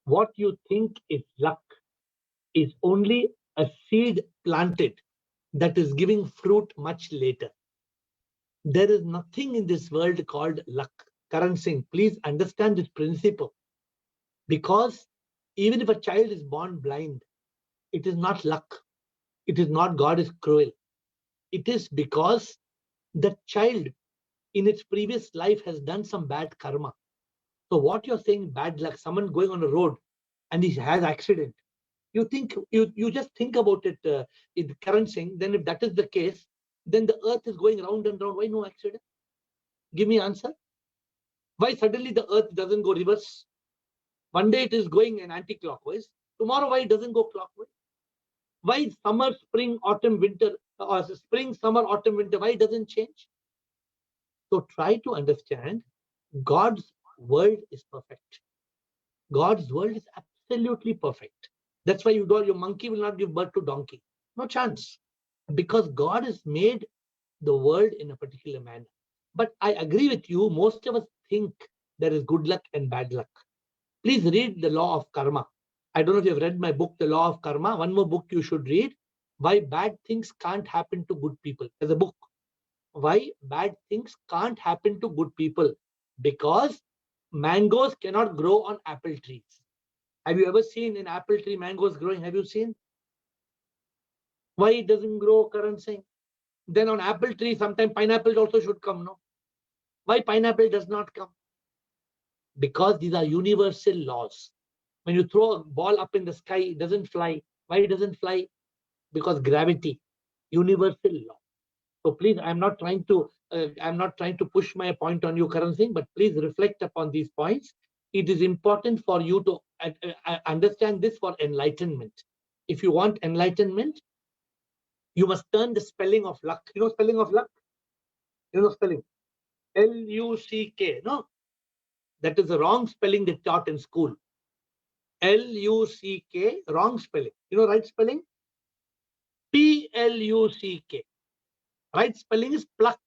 what you think is luck is only a seed planted that is giving fruit much later. There is nothing in this world called luck. Karan Singh, please understand this principle. Because even if a child is born blind, it is not luck. It is not God is cruel. It is because the child in its previous life has done some bad karma. So what you're saying, bad luck, someone going on a road and he has accident. You just think about it, in Karan Singh. Then if that is the case, then the earth is going round and round. Why no accident? Give me answer. Why suddenly the earth doesn't go reverse? One day it is going in anti-clockwise. Tomorrow, why it doesn't go clockwise? Why summer, spring, autumn, winter, or spring, summer, autumn, winter, why it doesn't change? So try to understand God's world is perfect. God's world is absolutely perfect. That's why your monkey will not give birth to donkey. No chance. Because God has made the world in a particular manner. But I agree with you, most of us think there is good luck and bad luck. Please read the law of karma. I don't know if you have read my book, The Law of Karma. One more book you should read. Why bad things can't happen to good people. There's a book. Why bad things can't happen to good people. Because mangoes cannot grow on apple trees. Have you ever seen an apple tree mangoes growing? Have you seen? Why it doesn't grow, Karan Singh? Then on apple tree, sometimes pineapple also should come, no? Why pineapple does not come? Because these are universal laws. When you throw a ball up in the sky, it doesn't fly. Why it doesn't fly? Because gravity, universal law. So please, I'm not trying to push my point on you, Karan Singh, but please reflect upon these points. It is important for you to understand this for enlightenment. If you want enlightenment, you must turn the spelling of luck. You know spelling of luck? You know spelling? L-U-C-K. No, that is the wrong spelling they taught in school. L-U-C-K, wrong spelling. You know right spelling? P-L-U-C-K. Right spelling is pluck.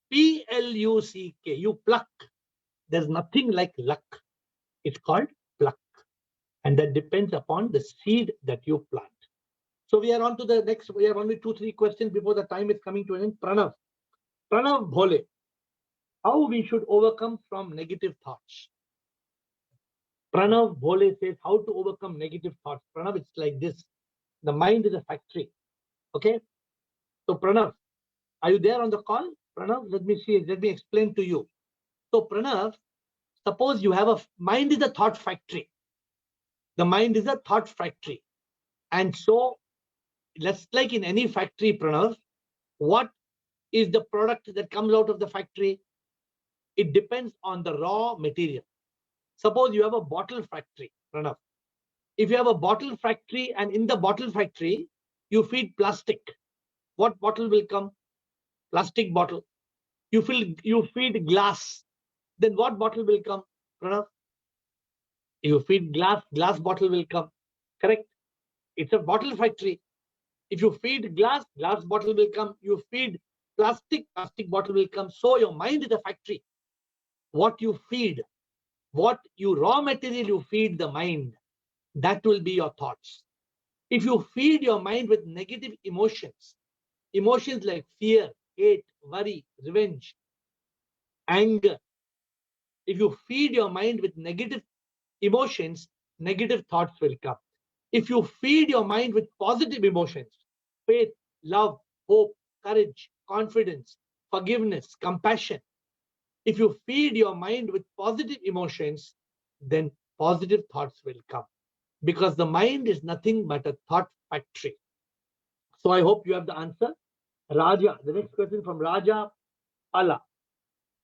P-L-U-C-K. You pluck. There's nothing like luck. It's called pluck. And that depends upon the seed that you plant. So we are on to the next. We have only 2-3 questions before the time is coming to an end. Pranav Bhole. How we should overcome from negative thoughts. Pranav Bhole says how to overcome negative thoughts. Pranav, it's like this. The mind is a factory. Okay. So Pranav, are you there on the call? Pranav, let me see. Let me explain to you. So Pranav, suppose you have a mind is a thought factory. The mind is a thought factory. And so, just like in any factory, Pranav, what is the product that comes out of the factory? It depends on the raw material. Suppose you have a bottle factory, Pranav. If you have a bottle factory and in the bottle factory, you feed plastic, what bottle will come? Plastic bottle. You feed glass, then what bottle will come, Pranav? You feed glass bottle will come. Correct? It's a bottle factory. If you feed glass bottle will come. You feed plastic bottle will come. So your mind is a factory. What you feed, what you raw material you feed the mind, that will be your thoughts. If you feed your mind with negative emotions like fear, hate, worry, revenge, anger, if you feed your mind with negative emotions, negative thoughts will come. If you feed your mind with positive emotions, faith, love, hope, courage, confidence, forgiveness, compassion. If you feed your mind with positive emotions, then positive thoughts will come, because the mind is nothing but a thought factory. So I hope you have the answer. Raja, the next question from Raja Allah.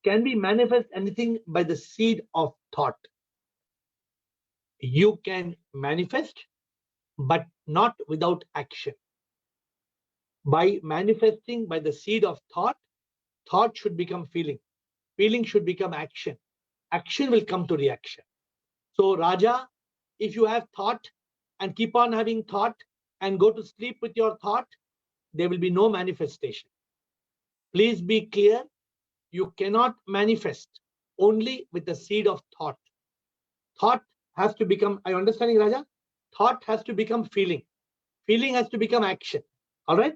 Can we manifest anything by the seed of thought? You can manifest, but not without action. By manifesting by the seed of thought, thought should become feeling. Feeling should become action. Action will come to reaction. So Raja, if you have thought and keep on having thought and go to sleep with your thought, there will be no manifestation. Please be clear, you cannot manifest only with the seed of thought. Thought has to become, are you understanding, Raja? Thought has to become feeling. Feeling has to become action. All right?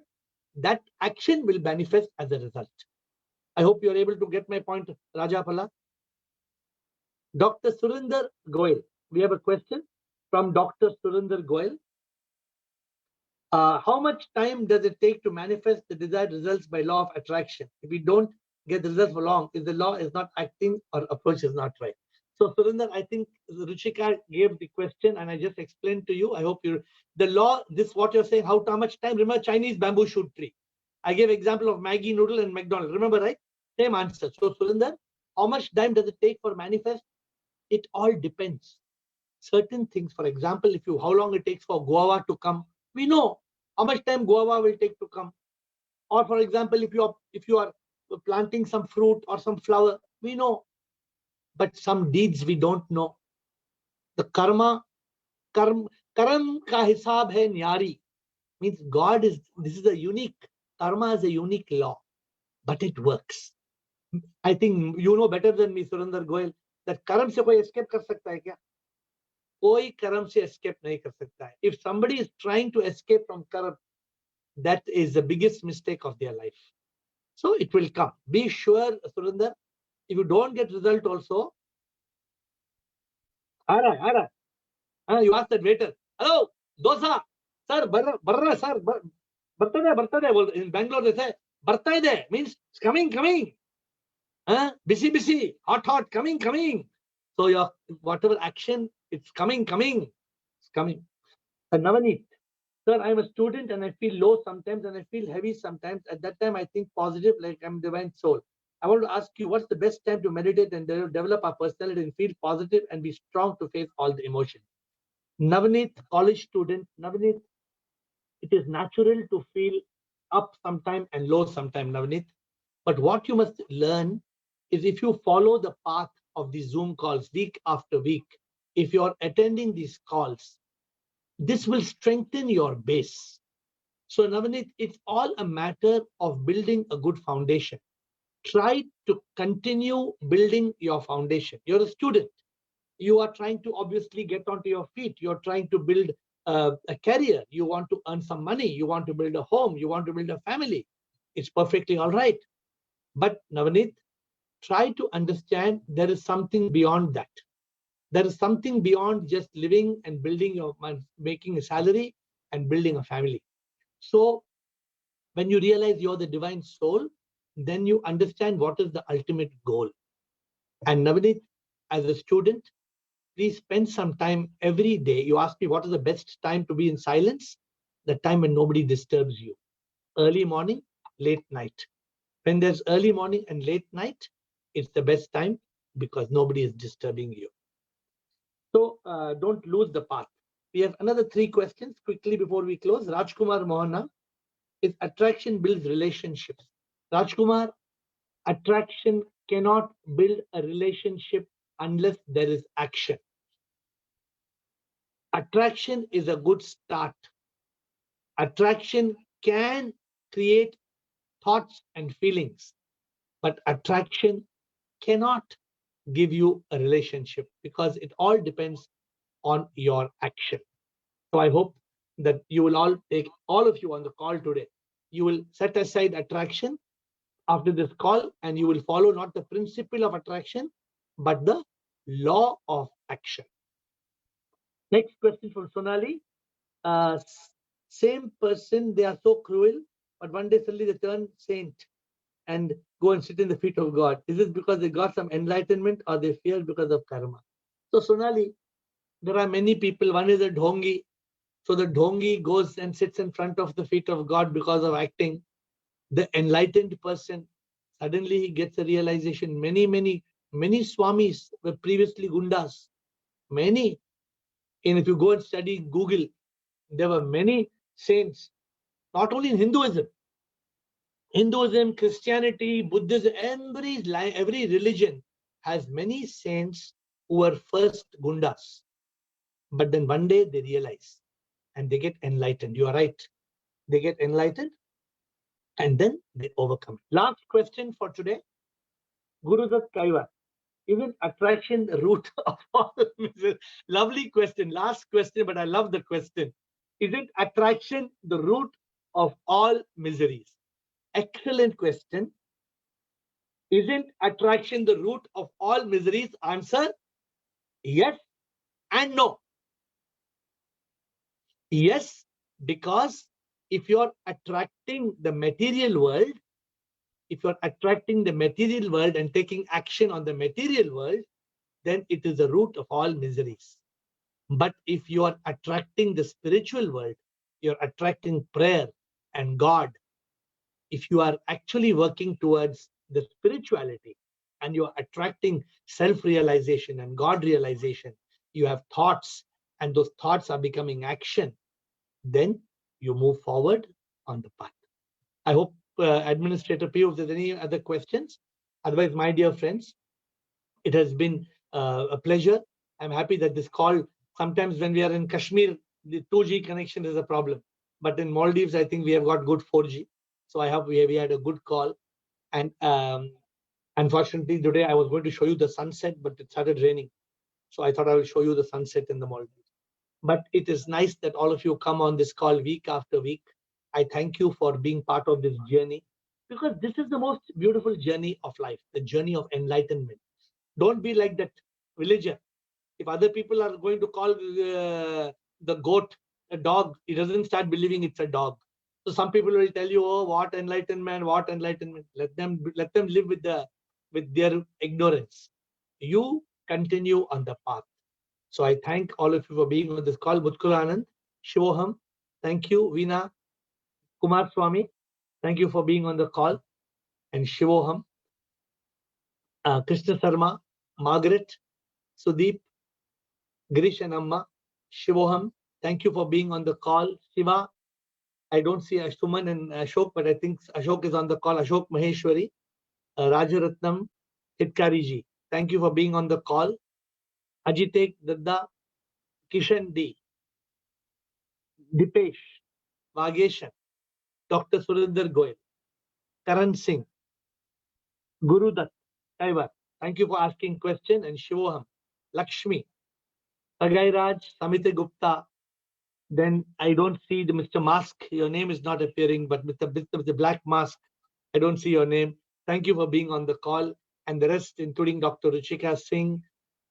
That action will manifest as a result. I hope you are able to get my point, Raja Palla. Dr. Surinder Goyal. We have a question from Dr. Surinder Goyal. How much time does it take to manifest the desired results by law of attraction? If we don't get the results for long, if the law is not acting or approach is not right. So Surinder, I think Ruchika gave the question and I just explained to you. I hope you, the law, this what you're saying, how much time? Remember Chinese bamboo shoot tree. I gave example of Maggie noodle and McDonald's. Remember, right? Same answer. So Surinder, how much time does it take for manifest? It all depends. Certain things, for example, if you, how long it takes for guava to come, we know how much time guava will take to come. Or for example, if you are planting some fruit or some flower, we know. But some deeds we don't know. The karam ka hisab hai nyari, means God is, this is a unique, karma is a unique law, but it works. I think you know better than me, Surinder Goyal, that karam se koi escape kar sakta hai kya? Koi karam se escape nahi kar sakta hai. If somebody is trying to escape from karam, that is the biggest mistake of their life. So it will come. Be sure, Surinder, if you don't get result also, you ask that waiter, hello, dosa, sir, barra, sir, bartade. In Bangalore they say, bartade, means it's coming. Busy, hot, coming. So your whatever action, it's coming. It's coming. Navaneet, sir, I'm a student and I feel low sometimes and I feel heavy sometimes. At that time, I think positive, like I'm divine soul. I want to ask you, what's the best time to meditate and develop our personality and feel positive and be strong to face all the emotions? Navaneet, college student, Navaneet, it is natural to feel up sometime and low sometime, Navaneet. But what you must learn is, if you follow the path of the Zoom calls week after week, if you're attending these calls, this will strengthen your base. So Navaneet, it's all a matter of building a good foundation. Try to continue building your foundation. You're a student. You are trying to obviously get onto your feet. You're trying to build a career. You want to earn some money. You want to build a home. You want to build a family. It's perfectly all right. But Navaneet, try to understand there is something beyond that. There is something beyond just living and building your, making a salary and building a family. So when you realize you're the divine soul, then you understand what is the ultimate goal. And Navaneet, as a student, please spend some time every day. You ask me what is the best time to be in silence? The time when nobody disturbs you. Early morning, late night. When there's early morning and late night, it's the best time because nobody is disturbing you. So don't lose the path. We have another 3 questions quickly before we close. Rajkumar Mohana, is attraction builds relationships? Rajkumar, attraction cannot build a relationship unless there is action. Attraction is a good start. Attraction can create thoughts and feelings, but attraction cannot give you a relationship because it all depends on your action. So I hope that you will all take, all of you on the call today, you will set aside attraction after this call and you will follow not the principle of attraction, but the law of action. Next question from Sonali. Same person, they are so cruel, but one day suddenly they turn saint and go and sit in the feet of God? Is it because they got some enlightenment or they fear because of karma? So Sonali, there are many people. One is a dhongi. So the dhongi goes and sits in front of the feet of God because of acting. The enlightened person, suddenly he gets a realization. Many swamis were previously gundas. Many. And if you go and study Google, there were many saints, not only in Hinduism, Christianity, Buddhism, every religion has many saints who were first gundas. But then one day they realize and they get enlightened. You are right. They get enlightened and then they overcome. Last question for today. Gurudat Kaiva. Isn't attraction the root of all misery? Lovely question. Last question, but I love the question. Isn't attraction the root of all miseries? Excellent question. Isn't attraction the root of all miseries? Answer, yes and no. Yes, because if you're attracting the material world, and taking action on the material world, then it is the root of all miseries. But if you are attracting the spiritual world, you're attracting prayer and God. If you are actually working towards the spirituality and you're attracting self-realization and God realization, you have thoughts and those thoughts are becoming action, then you move forward on the path. I hope Administrator P, if there's any other questions. Otherwise, my dear friends, it has been a pleasure. I'm happy that this call, sometimes when we are in Kashmir, the 2G connection is a problem. But in Maldives, I think we have got good 4G. So I hope we had a good call. And unfortunately, today I was going to show you the sunset, but it started raining. So I thought I will show you the sunset in the Maldives. But it is nice that all of you come on this call week after week. I thank you for being part of this journey, because this is the most beautiful journey of life, the journey of enlightenment. Don't be like that villager. If other people are going to call the goat a dog, he doesn't start believing it's a dog. So some people will tell you, "Oh, what enlightenment? What enlightenment?" Let them live with their ignorance. You continue on the path. So I thank all of you for being on this call. Mutkul Anand, Shivoham, thank you. Veena, Kumar Swami, thank you for being on the call. And Shivoham, Krishna Sarma, Margaret, Sudeep, Girish and Amma, Shivoham, thank you for being on the call. Shiva, I don't see Ashtuman and Ashok, but I think Ashok is on the call. Ashok Maheshwari, Rajaratnam, Hitkariji, thank you for being on the call. Ajitek Dadda, Kishan D, Dipesh, Vageshan, Dr. Surinder Goyal, Karan Singh, Guru Dutt, Kaivar, thank you for asking question. And Shivoham, Lakshmi, Sagai Raj, Samite Gupta. Then I don't see the Mr. Mask. Your name is not appearing, but Mr. Black Mask, I don't see your name. Thank you for being on the call. And the rest, including Dr. Ruchika Singh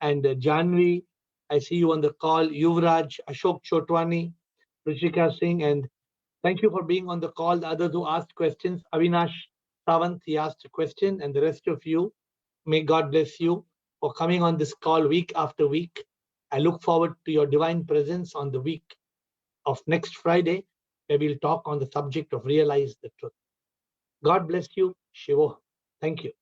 and Janvi, I see you on the call. Yuvraj, Ashok Chotwani, Ruchika Singh, and thank you for being on the call. The others who asked questions, Avinash Sawant, he asked a question, and the rest of you, may God bless you for coming on this call week after week. I look forward to your divine presence on the week of next Friday, where we'll talk on the subject of realize the truth. God bless you. Shivoham. Thank you.